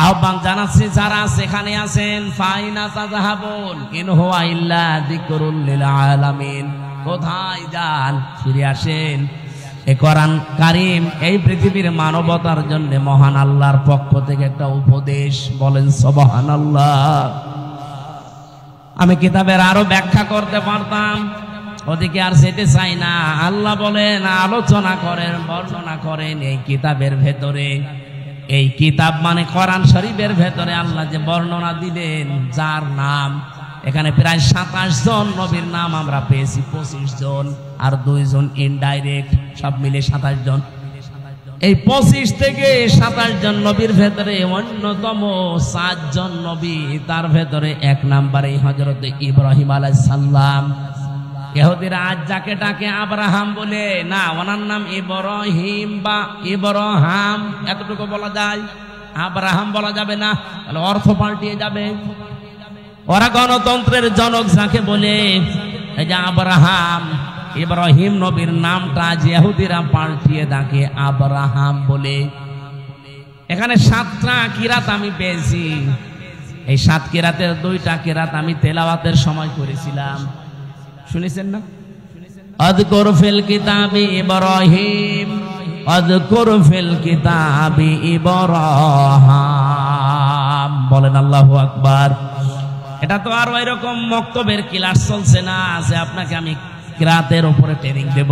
আহ্বান জানাচ্ছি যারা সেখানে আছেন, ফাইনা তাযহাবুন ইন হুয়া ইল্লা যিকরুল লিল আলামিন। কোথায় যান? ফিরে আসেন। এই কোরআন কারীম এই পৃথিবীর মানবতার জন্য মহান আল্লাহর পক্ষ থেকে একটা উপদেশ। বলেন সুবহানাল্লাহ। আমি কিতাবের আরো ব্যাখ্যা করতে পারতাম, ওদিকে আর যেতে চাই না। আল্লাহ বলেন আলোচনা করেন, বর্ণনা করেন এই কিতাবের ভেতরে। এই কিতাব মানে কোরআন শরীফের ভেতরে আল্লাহ যে বর্ণনা দিলেন, যার নাম এখানে প্রায় 27 জন নবীর নাম আমরা পেয়েছি, 25 জন আর 2 জন ইনডাইরেক্ট, সব মিলে 27 জন। এই 25 থেকে 27 জন নবীর ভেতরে অন্যতম 7 জন নবী, তার ভেতরে 1 নম্বরে হযরত ইব্রাহিম আলাইহিস সালাম। ইহুদিরা আজ যাকে ডাকে আব্রাহাম বলে, না ওনার নাম ইব্রাহিম বা ইব্রাহাম, এতটুকু বলা যায়, আব্রাহাম বলা যাবে না, তাহলে অর্থ পাল্টিয়ে যাবে। ওরা গণতন্ত্রের জনক যাকে বলে, এই যে আব্রাহাম, ইব্রাহিম নবীর নামটা ইহুদিরা পাল্টিয়ে ডাকে আব্রাহাম বলে। এখানে 7টা কিরাত আমি পেয়েছি। এই 7 কিরাতের 2টা কিরাত আমি তেলাওয়াতের সময় করেছিলাম, শুনেছেন না? আযকুর ফিল কিতাবি ইব্রাহিম, আযকুর ফিল কিতাবি ইব্রাহিম। বলেন আল্লাহু আকবার। এটা তো আর এরকম মক্তবের ক্লাস চলছে না যে আপনাকে আমি কিরাতের উপরে ট্রেনিং দেব।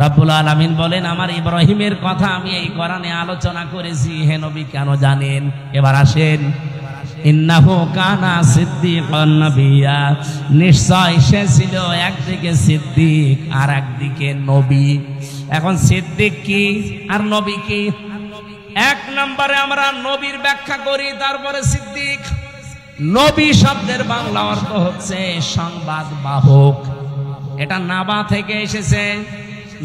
রব্বুল আলামিন বলেন আমার ইব্রাহিমের কথা আমি এই কোরআনে আলোচনা করেছি, হে নবী কেন জানেন? এবার আসেন। ইন্নাহু কানা সিদ্দিকান নাবিয়্যা, নিশ্চয় সে ছিল একদিকে সিদ্দিক আর একদিকে নবী। এখন সিদ্দিক কি আর নবী কি? 1 নম্বরে আমরা নবীর ব্যাখ্যা করি, তারপরে সিদ্দিক। নবী শব্দের বাংলা অর্থ হচ্ছে সংবাদ বাহক। এটা নাবা থেকে এসেছে।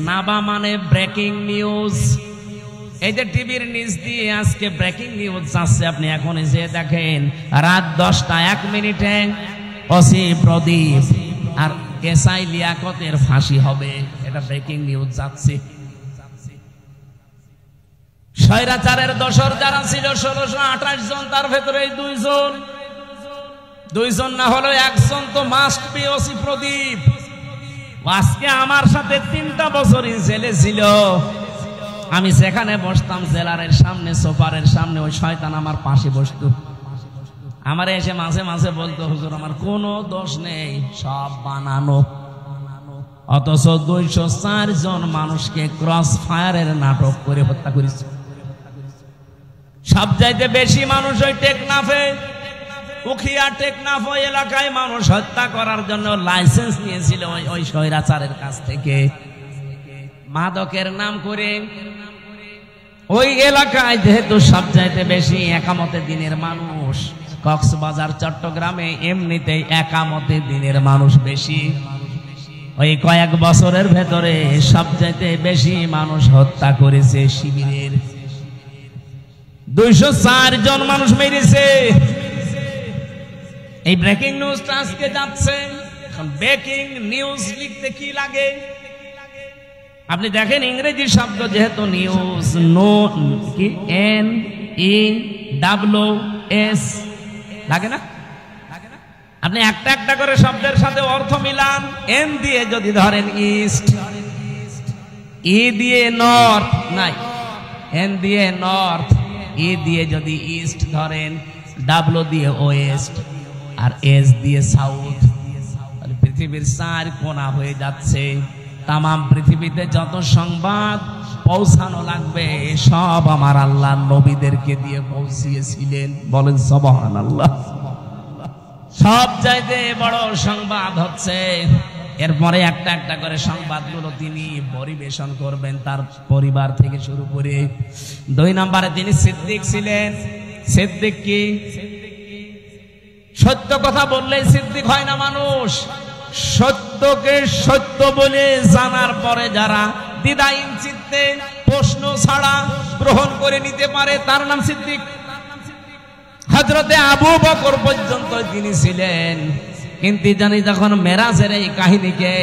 নাবা মানে ব্রেকিং নিউজ। এই যে টিভির নিউজ দিয়ে আজকে ব্রেকিং নিউজ যাচ্ছে, আপনি এখন যে দেখেন রাত 10টা 1 মিনিটে ওসি প্রদীপ আর এসআই লিয়াকতের ফাঁসি হবে, এটা ব্রেকিং নিউজ যাচ্ছে। স্বৈরাচারের দোসর যারা ছিল 1628 জন, তার ভেতরে দুইজন না হলো একজন তো মাস্ট বি ওসি প্রদীপ। আজকে আমার সাথে 3টা বছরই জেলে ছিল। আমি সেখানে বসতাম জেলারের সামনে, সোফারের সামনে, ওই শয়তান আমার পাশে বসতো। আমার এসে মাঝে মাঝে বলতো, হুজুর আমার কোনো দোষ নেই, সব বানানো। অথচ 204 জন মানুষকে ক্রস ফায়ারের নাটক করে হত্যা করেছে। সবচাইতে বেশি মানুষ ওই টেকনাফে, উখিয়া টেকনাফ এলাকায় মানুষ হত্যা করার জন্য লাইসেন্স নিয়েছিল ওই স্বৈরাচারের কাছ থেকে, মাদকের নাম করে। ওই এলাকায় যেহেতু সবচাইতে বেশি একামতে দিনের মানুষ, কক্সবাজার চট্টগ্রামে এমনিতেই একামতে দিনের মানুষ বেশি। ওই কয়েক বছরের ভেতরে সবচাইতে বেশি মানুষ হত্যা করেছে শিবিরের। 204 জন মানুষ মেরেছে। এই ব্রেকিং নিউজটা আজকে যাচ্ছে। এখন ব্রেকিং নিউজ লিখতে কি লাগে? আপনি দেখেন ইংরেজি শব্দ যেহেতু নিউজ, নো কি NEWS লাগে না? আপনি একটা একটা করে শব্দের সাথে অর্থ মিলান। এন দিয়ে যদি ধরেন ইস্ট, ই দিয়ে নর্থ, নাই এন দিয়ে নর্থ, ই দিয়ে যদি ইস্ট ধরেন, ডাব্লু দিয়ে ওয়েস্ট, আর এস দিয়ে সাউথ, তাহলে পৃথিবীর 4 কোণা হয়ে যাচ্ছে। তামাম পৃথিবীতে যত সংবাদ পৌঁছানো লাগবে সব আমার আল্লাহ নবীদেরকে দিয়ে পৌঁছিয়েছিলেন। বলেন সুবহানাল্লাহ। সব চাইতে বড় সংবাদ হচ্ছে, এরপরে একটা একটা করে সংবাদগুলো তিনি পরিবেশন করবেন তার পরিবার থেকে শুরু করে। 2 নম্বরে তিনি সিদ্দিক ছিলেন। সিদ্দিক কি? সত্য কথা বললেই সিদ্দিক হয় না মানুষ। সত্যকে সত্য বলে জানার পরে যারা দ্বিধাহীন চিত্তে প্রশ্ন ছাড়া গ্রহণ করে নিতে পারে তার নাম সিদ্দিক। হযরতে আবু বকর পর্যন্ত তিনি ছিলেন, কিন্তু জানি যখন মেরাজের এই কাহিনীকে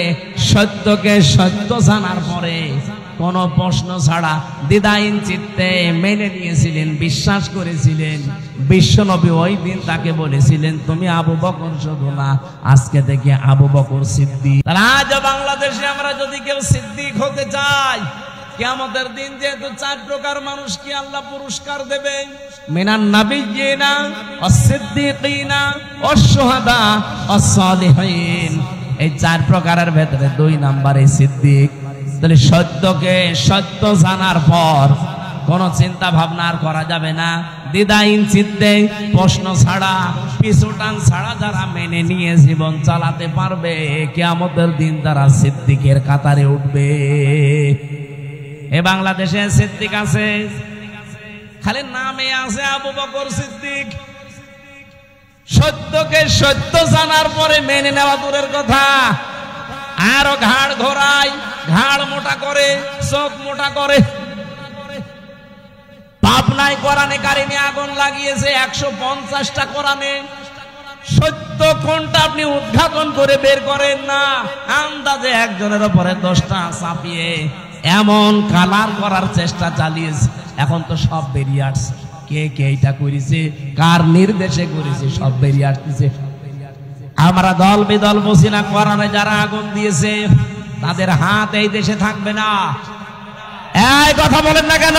সত্যকে সত্য জানার পরে কোন প্রশ্ন ছাড়া দ্বিধাহীন চিত্তে মেনে নিয়েছিলেন, বিশ্বাস করেছিলেন। বিশ্বনবী ওই দিন তাকে বলেছিলেন, তুমি আবু বকর শুধু না, আজকে থেকে আবু বকর সিদ্দিক। আজ বাংলাদেশে আমরা যদি কেউ সিদ্দিক হতে চাই, কিয়ামতের দিন যেহেতু 4 প্রকার মানুষকে আল্লাহ পুরস্কার দেবে, মিনান নাবিয়্যিনা ওয়াস-সিদ্দীকিনা ওয়াশ-শুহাদা ওয়াস-সালিহিন। এই 4 প্রকারের ভেতরে 2 নম্বরে সিদ্দিক। তাহলে সত্যকে সত্য জানার পর কোন চিন্তা ভাবনা আর করা যাবে না। দ্বিধাহীন চিত্তে প্রশ্ন ছাড়া, পিছুটান ছাড়া যারা মেনে নিয়ে জীবন চালাতে পারবে, কিয়ামতের দিন তারা সিদ্দিকের কাতারে উঠবে। এ বাংলাদেশে সিদ্দিক আছে, খালি নামে আছে আবু বকর সিদ্দিক। সত্যকে সত্য জানার পরে মেনে নেওয়া দূরের কথা, আরো ঘাড় ঘোরায়, ঘাড় মোটা করে, চোখ মোটা করে। পাবনায় কোরআনে কারিমে আগুন লাগিয়েছে 150টা কোরআনে। সত্য কোনটা আপনি উদ্ঘাটন করে বের করেন না, আন্দাজে একজনের উপরে 10টা চাপিয়ে এমন কালার করার চেষ্টা চালিয়েছে। এখন তো সব বেরিয়ে আসছে, কে কে এটা করেছে, কার নির্দেশে করেছে, সব বেরিয়ে আসতেছে। আমরা দল বিদল বসি না, কোরআনে যারা আগুন দিয়েছে তাদের হাত এই দেশে থাকবে না। এই কথা বলেন না কেন?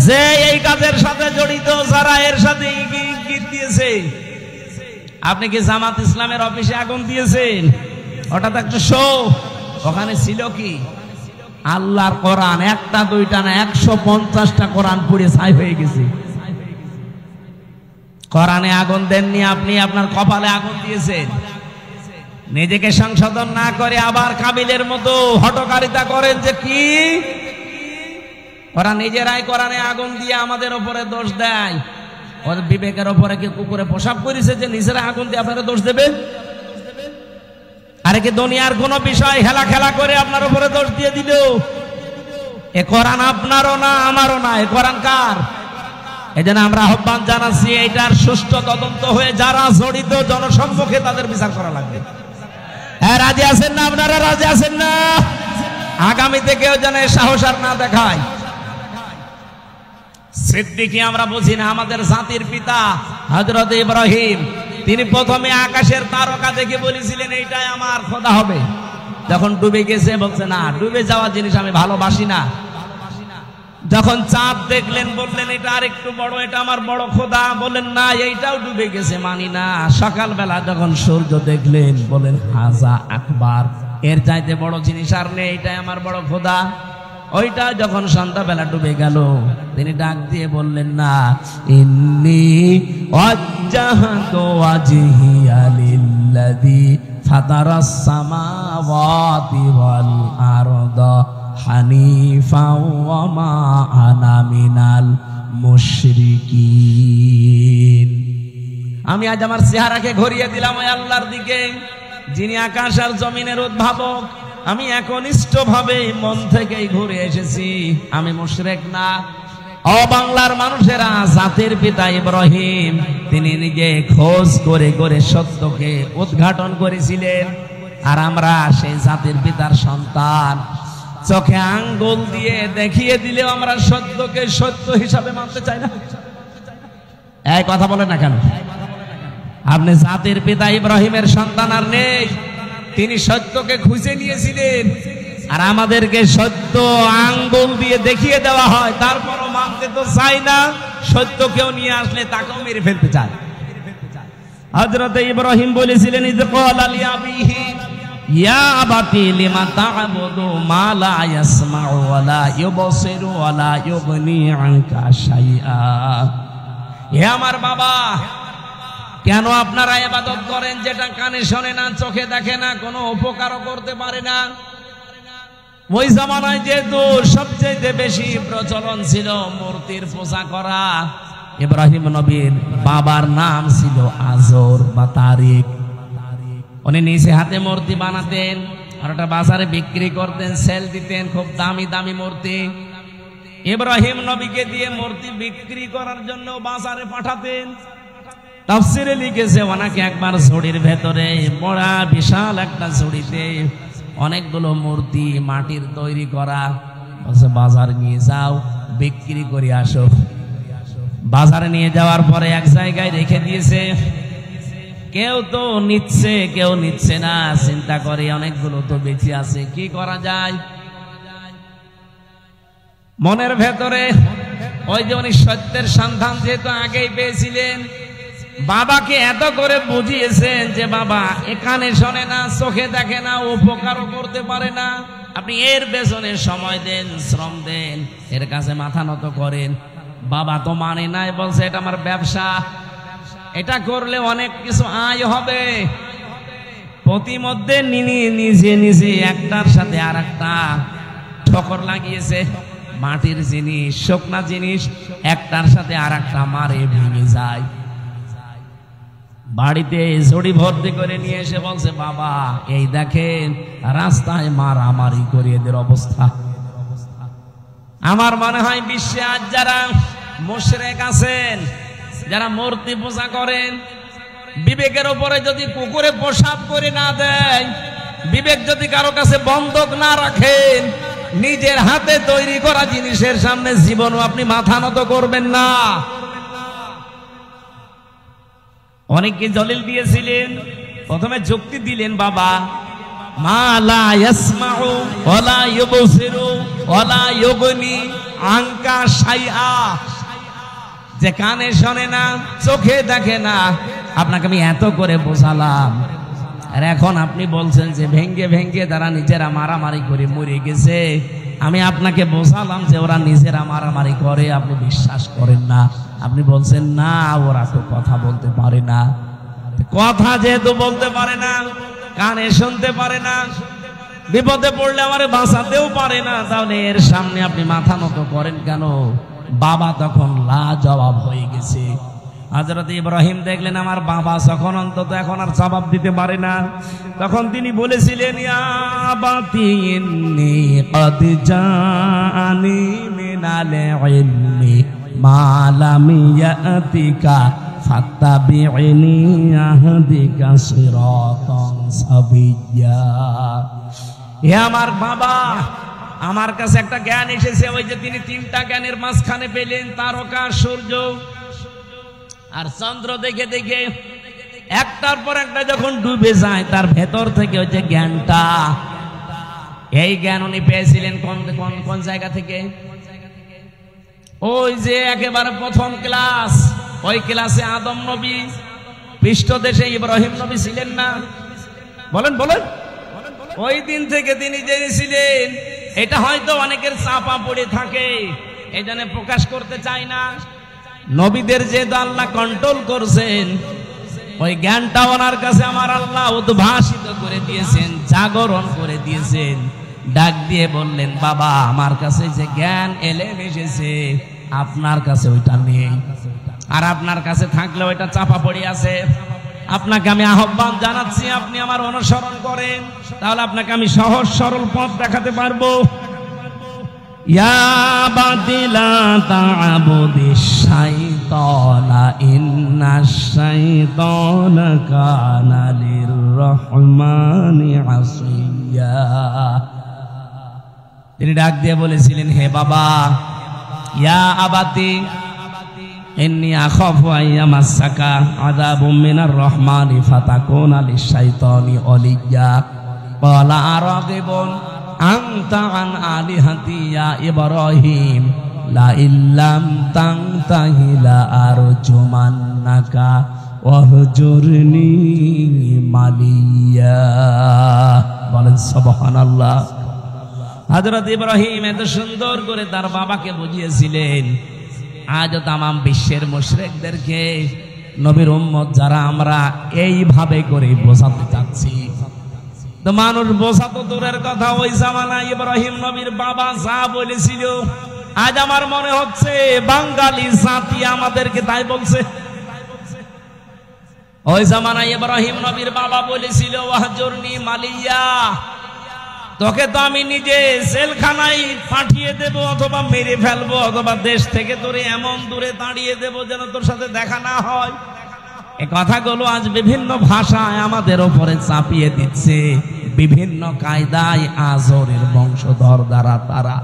যে এই কাজের সাথে জড়িত, যারা এর সাথে ইঙ্গিত দিয়েছে। আপনি কি জামাত ইসলামের অফিসে আগুন দিয়েছেন? ওটা তো একটা শো। ওখানে ছিল কি? আল্লাহর কোরআন, একটা দুইটা না, 150টা কোরআন পুড়ে ছাই হয়ে গেছে। কোরআনে আগুন দেননি আপনি, আপনার কপালে আগুন দিয়েছেন। নিজেকে সংশোধন না করে আবার কাবিলের মতো হটকারিতা করেন যে কি ওরা নিজেরাই কোরআনে আগুন দিয়ে আমাদের উপরে দোষ দেয়। ওদের বিবেকের উপরে কি কুকুরে প্রসাব করেছে যে নিজেরা আগুন দিয়ে আপনারা দোষ দেবে? আরে কি দুনিয়ার কোন বিষয় হেলা খেলা করে আপনার উপরে দোষ দিয়ে দিল? এ কোরআন আপনারও না, আমারও না, এ কোরআন কার? এজন্য আমরা আহ্বান জানাচ্ছি, এটার সুষ্ঠু তদন্ত হয়ে যারা জড়িত জনসম্মুখে তাদের বিচার করা লাগবে। হ্যাঁ, রাজি আছেন না আপনারা? রাজি আছেন না? আগামী থেকেও যেন সাহস আর না দেখায়। সিদ্দিকী আমরা বুঝি না, আমাদের জাতির পিতা হযরত ইব্রাহিম, তিনি প্রথমে আকাশের তারকা দেখে বলেছিলেন এইটাই আমার খোদা হবে। যখন ডুবে গেছে বলছে না, ডুবে যাওয়া জিনিস আমি ভালোবাসি না। যখন চাঁদ দেখলেন বললেন এটা আর একটু বড়, এটা আমার বড় খোদা। বলেন না, এইটাও ডুবে গেছে, মানি না। সকালবেলা যখন সূর্য দেখলেন বলেন হাজা আকবার, এর চাইতে বড় জিনিস আর নেই, এটাই আমার বড় খোদা। ওইটা যখন সন্ধ্যাবেলা ডুবে গেল তিনি ডাক দিয়ে বললেন না, ইন্নী ওয়াজ্জাহতু ওয়াজহিয়া লিল্লাযী ফাতারাস সামাওয়াতি ওয়াল আরদা হানিফা ওয়া মা আনা মিনাল মুশরিকিন। আমি আজ আমার চেহারাকে ঘুরিয়ে দিলাম ওই আল্লাহর দিকে, যিনি আকাশ আর জমিনের উদ্ভাবক। আমি একনিষ্ঠভাবে মন থেকেই ঘুরে এসেছি, আমি মুশরিক না। ও বাংলার মানুষেরা, জাতির পিতা ইব্রাহিম তিনি নিজে খোঁজ করে করে সত্যকে উদ্ঘাটন করেছিলেন, আর আমরা সেই জাতির পিতার সন্তান। চোখে আঙ্গুল দিয়ে দেখিয়ে দিলেও আমরা সত্যকে সত্য হিসাবে মানতে চাই না। এই কথা বলেন না কেন? আপনি জাতির পিতা ইব্রাহিমের সন্তান আর নেই, তিনি সত্যকে খুঁজে নিয়েছিলেন, আর আমাদেরকে সত্য আঙ্গুল দিয়ে দেখিয়ে দেওয়া হয়, তারপরও মানতে তো চাই না। সত্য কেউ নিয়ে আসলে তাকেও মেরে ফেলতে চায়। হযরত ইব্রাহিম বলেছিলেন, ইয ক্বালা লিআবিহি ইয়া আবাতি লিমা তা'বুদু মা লা ইয়াসমা'ু ওয়া লা ইউবসিরু ওয়া লা ইউগনি আনকা শাইআ। হে আমার বাবা, কেন আপনারা ইবাদত করেন যেটা কানে শোনে না, চোখে দেখে না, কোনো উপকারও করতে পারে না? ওই জামানায় যেহেতু সবচেয়ে বেশি প্রচলন ছিল মূর্তির পূজা করা। ইব্রাহিম নবীর বাবার নাম ছিল আজর বা তারিক। উনি নিজে হাতে মূর্তি বানাতেন আর ওটা বাজারে বিক্রি করতেন, সেল দিতেন, খুব দামি দামি মূর্তি। ইব্রাহিম নবীকে দিয়ে মূর্তি বিক্রি করার জন্য বাজারে পাঠাতেন। তাফসিরে লিখেছে ওনাকে একবার ঝুড়ির ভেতরে, বড়া বিশাল একটা ঝুড়িতে অনেকগুলো মূর্তি মাটির তৈরি করা, বলছে বাজার নিয়ে যাও, বিক্রি করে আসো। বাজারে নিয়ে যাওয়ার পরে এক জায়গায় রেখে দিয়েছে। কেউ তো নিচ্ছে, কেউ নিচ্ছে না। চিন্তা করে অনেকগুলো তো বেঁচে আছে, কি করা যায়? মনের ভেতরে ওই যে উনি সত্যের সন্ধান যেহেতু আগেই পেয়েছিলেন, বাবাকে এত করে বুঝিয়েছেন যে বাবা এখানে শোনে না, চোখে দেখে না, উপকারও করতে পারে না, আপনি এর পেছনে সময় দেন, শ্রম দেন, এর কাছে মাথা নত করেন। বাবা তো মানে নাই, বলছে এটা আমার ব্যবসা, এটা করলে অনেক কিছু আয় হবে। প্রতিমধ্যে নিজে নিজে একটার সাথে আর একটা ঠোকর লাগিয়েছে। মাটির জিনিস, শুকনা জিনিস একটার সাথে আর একটা মারে ভেঙে যায়। বাড়িতে ঝুড়ি ভর্তি করে নিয়ে এসে বলছে বাবা এই দেখেন রাস্তায় মারামারি করে এদের অবস্থা। আমার মনে হয় বিশ্বে আজ যারা মুশরিক আছেন, যারা মূর্তি পূজা করেন, বিবেকের উপরে যদি কুকুরে প্রসাব করে না দেয়, বিবেক যদি কারো কাছে বন্ধক না রাখেন, নিজের হাতে তৈরি করা জিনিসের সামনে জীবনও আপনি মাথা নত করবেন না। অনেকে দলিল দিয়েছিলেন, প্রথমে যুক্তি দিলেন বাবা মা লা ইয়াসমাউ ওয়া লা ইউবসিরু ওয়া লা ইউগনি আনকা শাইআ, যে কানে শোনে না, চোখে দেখে না, আপনাকে আমি এত করে বোঝালাম, আর এখন আপনি বলছেন যে ভেঙ্গে ভেঙ্গে তারা নিজেরা মারামারি করে মরে গেছে। আমি আপনাকে বোঝালাম যে ওরা নিজেরা মারামারি করে, আপনি বিশ্বাস করেন না। আপনি বলছেন না ওরা তো কথা বলতে পারে না। কথা যেহেতু বলতে পারে না, কানে শুনতে পারে না, বিপদে পড়লে আমারে বাঁচাতেও পারে না, তাহলে এর সামনে আপনি মাথা নত করেন কেন? বাবা তখন লাজবাব হয়ে গেছে। হযরত ইব্রাহিম দেখলেন আমার বাবা যখন অন্তত এখন আর জবাব দিতে পারে না, তখন তিনি বলেছিলেন ইয়া আবাতি ইন্নী ক্বাদ জাআনি মিনাল ইলমি মা লাম ইয়াতিকা ফাত্তাবি'নি আহদিকা সিরাতান সাবিয়্যা। হে আমার বাবা, আমার কাছে একটা জ্ঞান এসেছে, ওই যে তিনি তিনটা জ্ঞানের মাঝখানে পেলেন তারকা, সূর্য আর চন্দ্র, দেখে দেখে একটার পর একটা যখন ডুবে যায় তার ভেতর থেকে ওই যে জ্ঞানটা, এই জ্ঞান উনি পেয়েছিলেন কোন কোন কোন জায়গা থেকে? ওই যে একেবারে প্রথম ক্লাস, ওই ক্লাসে আদম নবী, পৃষ্ঠদেশে ইব্রাহিম নবী ছিলেন না? বলেন বলেন। ওই দিন থেকে তিনি জেনেছিলেন। এটা হয়তো অনেকের চাপা পড়ে থাকে, এই জন্য প্রকাশ করতে চায় না। নবীদের যে আল্লাহ কন্ট্রোল করছেন, ওই জ্ঞানটা ওনার কাছে আমার আল্লাহ উদ্ভাসিত করে দিয়েছেন, জাগরণ করে দিয়েছেন। ডাক দিয়ে বললেন, বাবা আমার কাছে যে জ্ঞান এলেম এসেছে আপনার কাছে ওইটা নেই, আর আপনার কাছে থাকলে ওইটা চাপা পড়ে আছে। আপনাকে আমি আহ্বান জানাচ্ছি, আপনি আমার অনুসরণ করেন, তাহলে আপনাকে আমি সহজ সরল পথ দেখাতে পারবো। ইয়া বাতিলা তা'বুদিশ শাইতানা ইন্নাশ শাইতানা কানা লির-রহমানি আসিয়া। তিনি ডাক দিয়ে বলেছিলেন, হে বাবা, ইয়া আবাতি ইন্নী আখাফু আইয়ামাসসাকা আযাবুম মিনার রহমানি ফাতাকুনা লিশ-শাইতানি ওলিয়্যা। ক্বালা আরাগিবুন আনতা আন আলিহাতি ইয়া ইব্রাহিম লা ইল্লাম তানতাহি লা আরজুমান্নাকা ওয়াহজুরনি মালিয়া। বলেন সুবহানাল্লাহ। হযরত ইব্রাহিম এত সুন্দর করে তার বাবাকে বুঝিয়েছিলেন। আজও তামাম বিশ্বের মুশরিকদেরকে, নবীর উম্মত যারা আমরা এইভাবে করে বোঝাতে চাচ্ছি, তো মানুষ বোঝা তো দূরের কথা, ওই জামানায় ইব্রাহিম নবীর বাবা যা বলেছিল, আজ আমার মনে হচ্ছে বাঙালি জাতি আমাদেরকে তাই বলছে। ওই জামানায় ইব্রাহিম নবীর বাবা বলেছিল, ওয়াহজুরনি মালিয়া, তোকে তো আমি নিজে জেলখানায় পাঠিয়ে দেব, অথবা মেরে ফেলবো, অথবা দেশ থেকে তোরে এমন দূরে তাড়িয়ে দেব যেন তোর সাথে দেখা না হয়। এই কথাগুলো আজ বিভিন্ন ভাষায় আমাদের উপরে চাপিয়ে দিচ্ছে, বিভিন্ন কায়দায় আজরের বংশধর দ্বারা তারা।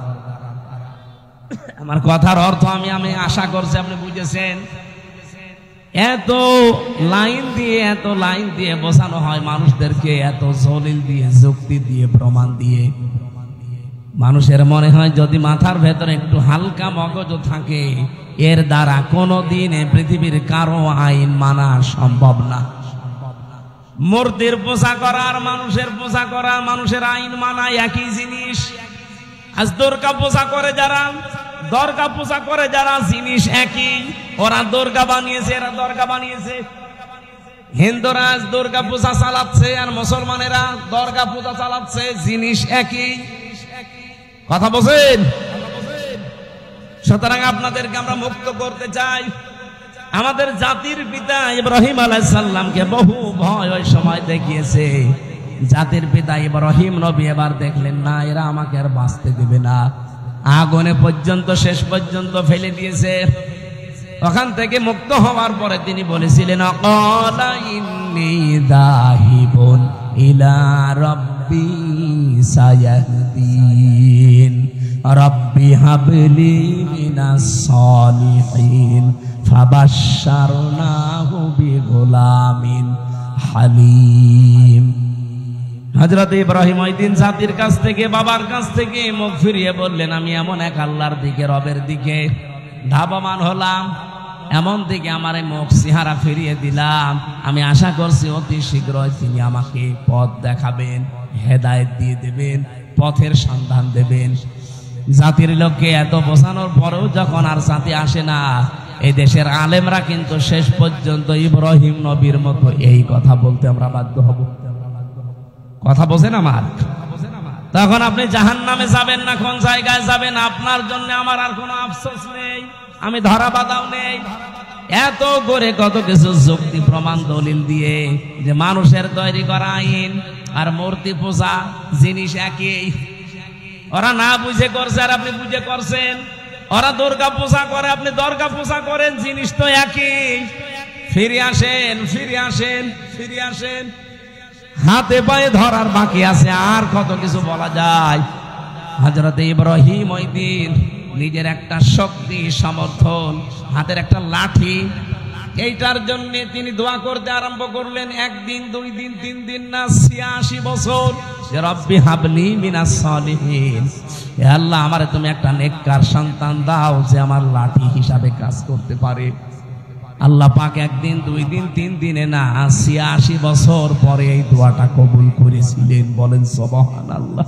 আমার কথার অর্থ আমি আশা করছি আপনি বুঝেছেন। এত লাইন দিয়ে বোঝানো হয় মানুষদেরকে, এত জলিল দিয়ে, যুক্তি দিয়ে, প্রমাণ দিয়ে, মানুষের মনে হয় যদি মাথার ভেতরে একটু হালকা মগজ থাকে, এর দ্বারা কোনোদিন পৃথিবীর কারো আইন মানা সম্ভব না। মূর্তির পূজা করা আর মানুষের পূজা করা, মানুষের আইন মানা একই জিনিস। আজ দুর্গা পূজা করে যারা, দরগা পূজা করে যারা, জিনিস একই। ওরা দুর্গা বানিয়েছে, এরা দরগা বানিয়েছে। হিন্দুরা আজ দুর্গা পূজা চালাচ্ছে আর মুসলমানেরা দরগা পূজা চালাচ্ছে, জিনিস একই। কথা বলেন। সুতরাং আপনাদেরকে আমরা মুক্ত করতে চাই। আমাদের জাতির পিতা ইব্রাহিম আলাইহিস সালামকে বহু ভয় ওই সময় দেখিয়েছে। জাতির পিতা ইব্রাহিম নবী এবার দেখলেন, না, এরা আমাকে আর বাঁচতে দেবে না, আগুনে পর্যন্ত শেষ পর্যন্ত ফেলে দিয়েছে। ওখান থেকে মুক্ত হওয়ার পরে তিনি বলেছিলেন, ক্বালা ইন্নী যাহিবুন ইলা রাব্বি সায়াহদিন রাব্বি হাবলি মিনাস সালিহিন ফাবাশশারনাহু বিগুলামিন হালিম। হযরত ইব্রাহিম ওই দিন জাতির কাছ থেকে, বাবার কাছ থেকে মুখ ফিরিয়ে বললেন, আমি এমন এক আল্লাহর দিকে, রবের দিকে ধাবমান হলাম, এমন দিকে আমার মুখ চেহারা ফিরিয়ে দিলাম। আমি আশা করছি অতি শীঘ্রই তিনি আমাকে পথ দেখাবেন, হেদায়েত দিয়ে দেবেন, পথের সন্ধান দেবেন। জাতির লোককে এত বোঝানোর পরেও যখন আর জাতি আসে না, এই দেশের আলেমরা কিন্তু শেষ পর্যন্ত ইব্রাহিম নবীর মতো এই কথা বলতে আমরা বাধ্য হব। কথা বোঝেন আমার? তখন আপনি জাহান্নামে যাবেন না, কোন জায়গায় যাবেন, আপনার জন্য আমার আর কোনো আফসোস নেই, আমি ধরা বাঁধাও নেই। এত করে কত কিছু যুক্তি প্রমাণ দলিল দিয়ে যে মানুষের তৈরি করা আইন আর মূর্তি পূজা জিনিস একই। ওরা না বুঝে করছে আর আপনি বুঝে করছেন। ওরা দুর্গা পূজা করে, আপনি দুর্গা পূজা করেন, জিনিস তো একই। ফিরে আসেন, ফিরে আসেন, ফিরে আসেন। হাতে পায়ে ধরার বাকি আছে, আর কত কিছু বলা যায়। হযরত ইব্রাহিম ওই দিন নিজের একটা শক্তি সমর্থন, হাতের একটা লাঠি, এইটার জন্য তিনি দোয়া করতে আরম্ভ করলেন। একদিন, 2 দিন, 3 দিন না, 86 বছর। যে রব্বি হাবলি মিনাস সালিহিন, হে আল্লাহ আমারে তুমি একটা নেককার সন্তান দাও যে আমার লাঠি হিসাবে কাজ করতে পারে। আল্লাহ পাক 1 দিন, 2 দিন, 3 দিনে না, 86 বছর পরে এই দোয়াটা কবুল করেছিলেন। বলেন সুবহানাল্লাহ।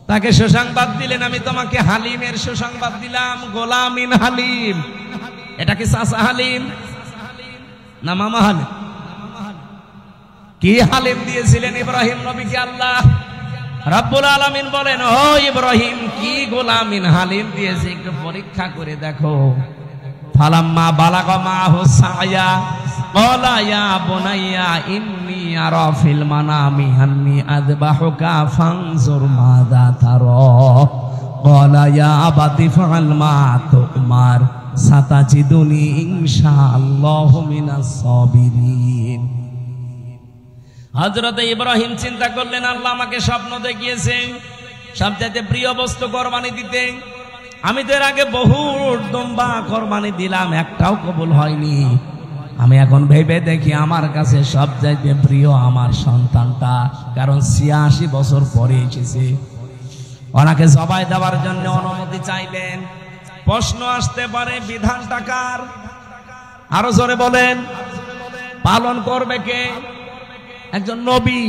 তাকে সুসংবাদ দিলেন, আমি তোমাকে হালিমের সুসংবাদ দিলাম, গোলামিন হালিম। এটা কি চাচা হালিম না মামা হালিম? কি হালিম দিয়েছিলেন ইব্রাহিম নবীকে আল্লাহ রাব্বুল আলামিন বলেন, ও ইব্রাহিম কি গোলামিন হালিম দিয়েছে, একটু পরীক্ষা করে দেখো। ফালাম্মা বালাগা মাহু সায়া ক্বালা ইয়া বুনাইয়া ইন্নী আরা ফিল মানামি আন্নী আযবাহুকা ফানজুর মাযা তারা ক্বালা ইয়া আবাতি ফাআল মা তুমার সাতাজিদুনি ইনশাআল্লাহু মিনাস সাবিরিন। হযরত ইব্রাহিম চিন্তা করলেন, আল্লাহ আমাকে স্বপ্ন দেখিয়েছে সবচেয়ে প্রিয় বস্তু কোরবানি দিতে। আমি তো এর আগে বহু দুম্বা কোরবানি দিলাম, একটাও কবুল হয়নি। আমি এখন ভেবে দেখি আমার কাছে সবচেয়ে প্রিয় আমার সন্তানটা, কারণ 86 বছর পরে এসেছে। ওনাকে জবাই দেওয়ার জন্য অনুমতি চাইলেন। প্রশ্ন আসতে পারে, বিধানটা কার? আরো জোরে বলেন। পালন করবে কে? একজন নবী।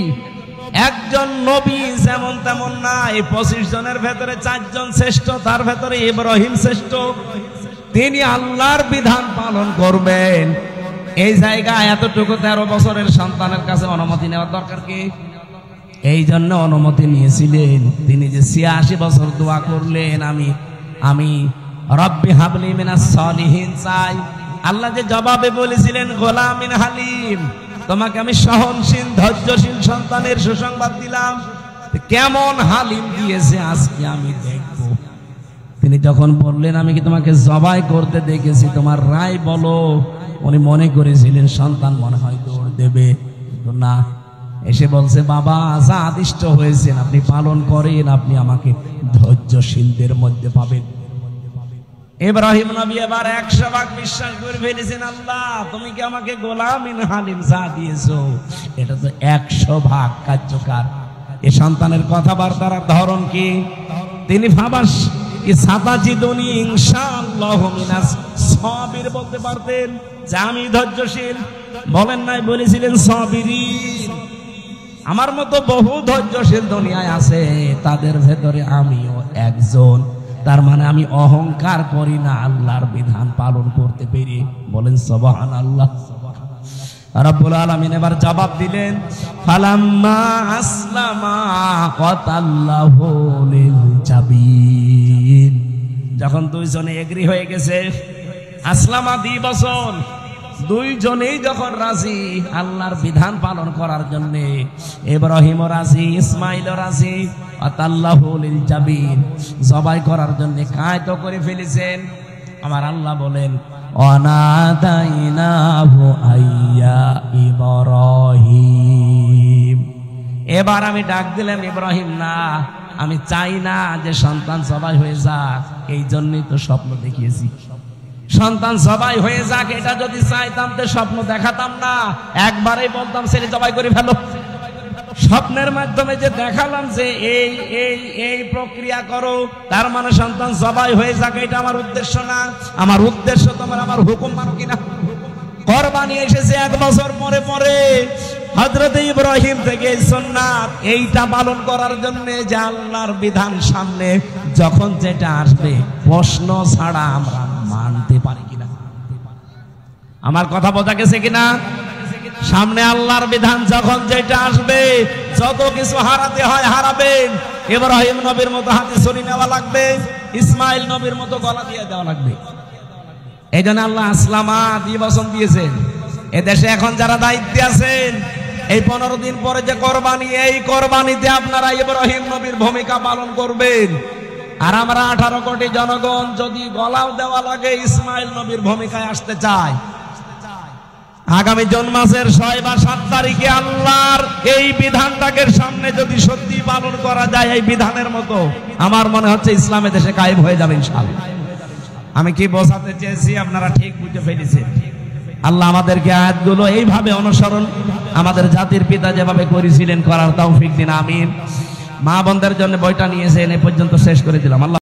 একজন নবী যেমন তেমন না। এই 25 জনের ভেতরে 4 জন শ্রেষ্ঠ, তার ভেতরে ইব্রাহিম শ্রেষ্ঠ। তিনি আল্লাহর বিধান পালন করবেন। এই জায়গায় এতটুকু 13 বছরের সন্তানের কাছে অনুমতি নেওয়ার দরকার কি? এই জন্য অনুমতি নিয়েছিলেন। তিনি যে 86 বছর দোয়া করলেন, আমি রব্বি হাবলি মিনাস সালিহিন চাই। আল্লাহ যে জবাবে বলেছিলেন গোলামিন হালিম, তোমাকে আমি সহনশীল ধৈর্যশীল সন্তানের সুসংবাদ দিলাম। কেমন হালিম দিয়েছে আজকে আমি দেখব। তিনি যখন বললেন, আমি কি তোমাকে জবাই করতে দেখেছি, তোমার রায় বলো। উনি মনে করেছিলেন সন্তান মনে হয় দৌড় দেবে, কিন্তু না, এসে বলছে, বাবা যা আদিষ্ট হয়েছেন আপনি পালন করেন, আপনি আমাকে ধৈর্যশীলদের মধ্যে পাবেন। ইব্রাহিম নবী এবার 100% বিশ্বাস করে ফেলেছেন, আল্লাহ তুমি কি আমাকে গোলামিন হালিম যা দিয়েছো এটা তো 100% কার্যকর। এই সন্তানের কথাবার্তার ধরন কি? তিনি ভাবাস কি সাতাজিদুনি ইনশাআল্লাহু মিনাস সাবির বলতে পারতেন, যে আমি ধৈর্যশীল। বলেন নাই, বলেছিলেন সাবিরিন। আমার মতো বহু ধৈর্যশীল দুনিয়ায় আছে, তাদের ভেতরে আমিও একজন। তার মানে আমি অহংকার করি না আল্লাহর বিধান পালন করতে পেরে। বলেন সুবহানাল্লাহ। রাব্বুল আলামিন এবার জবাব দিলেন, ফালাম্মা আসলামা ওয়াতাল্লাহু লিল জাবিন। যখন 2 জনে এগ্রি হয়ে গেছে, আসলামা 2 বছর, 2 জনেই যখন রাজি আল্লাহর বিধান পালন করার জন্য, ইব্রাহিমও রাজি, ইসমাইলও রাজি, ওয়াতাল্লাহু লিল জাবিন, জবাই করার জন্য কায়দ করে ফেলেছেন। আমার আল্লাহ বলেন, অনাদাইনাহু আইয়া ইব্রাহিম। এবার আমি ডাক দিলাম, ইব্রাহিম না, আমি চাই না যে সন্তান জবাই হয়ে যাক, এই জন্যই তো স্বপ্ন দেখিয়েছি। সন্তান জবাই হয়ে যাক এটা যদি চাইতাম তো স্বপ্ন দেখাতাম না, একবারেই বলতাম ছেলে জবাই করে ফেলো। স্বপ্নের মাধ্যমে যে দেখালাম যে এই এই এই প্রক্রিয়া করো, তার মানে সন্তান জবাই হয়ে যাক, এটা আমার উদ্দেশ্য না। আমার উদ্দেশ্য তোমার আমার হুকুম মানো কিনা। কোরবানি এসেছে 1 বছর পরে পরে। হযরত ইব্রাহিম থেকে সুন্নাত এইটা পালন করার জন্য, যে আল্লাহর বিধান সামনে যখন যেটা আসবে প্রশ্ন ছাড়া আমরা মানতে পারি কিনা। আমার কথা বোঝা গেছে কিনা? সামনে আল্লাহর বিধান যখন যেটা আসবে, যত কিছু হারাতে হয় হারাবেন। ইব্রাহিম নবীর মতো হাতে ছুরি নেওয়া লাগবে, ইসমাইল নবীর মতো গলা দিয়ে দেওয়া লাগবে। এই জন্য আল্লাহ আসলামা 2 বছর দিয়েছেন। এদেশে এখন যারা দায়িত্বে আছেন, এই 15 দিন পরে যে কোরবানি, এই কোরবানিতে আপনারা ইব্রাহিম নবীর ভূমিকা পালন করবেন। আর আমরা 18 কোটি জনগণ যদি গলাও দেওয়া লাগে ইসমাইল নবীর ভূমিকায় আসতে চাই। আগামী জুন মাসের 6 বা 7 তারিখে আল্লাহর এই বিধানটাকে সামনে যদি সত্যি পালন করা যায় এই বিধানের মতো, আমার মনে হচ্ছে ইসলামে দেশে কায়েম হয়ে যাবে ইনশাআল্লাহ। আমি কি বোঝাতে চেয়েছি আপনারা ঠিক বুঝে ফেলেছেন। আল্লাহ আমাদেরকে আয়াতগুলো এইভাবে অনুসরণ আমাদের জাতির পিতা যেভাবে করেছিলেন করার তৌফিক দিন, আমিন। মা বোনদের জন্য বইটা নিয়েছেন, এ পর্যন্ত শেষ করে দিলাম। আল্লাহ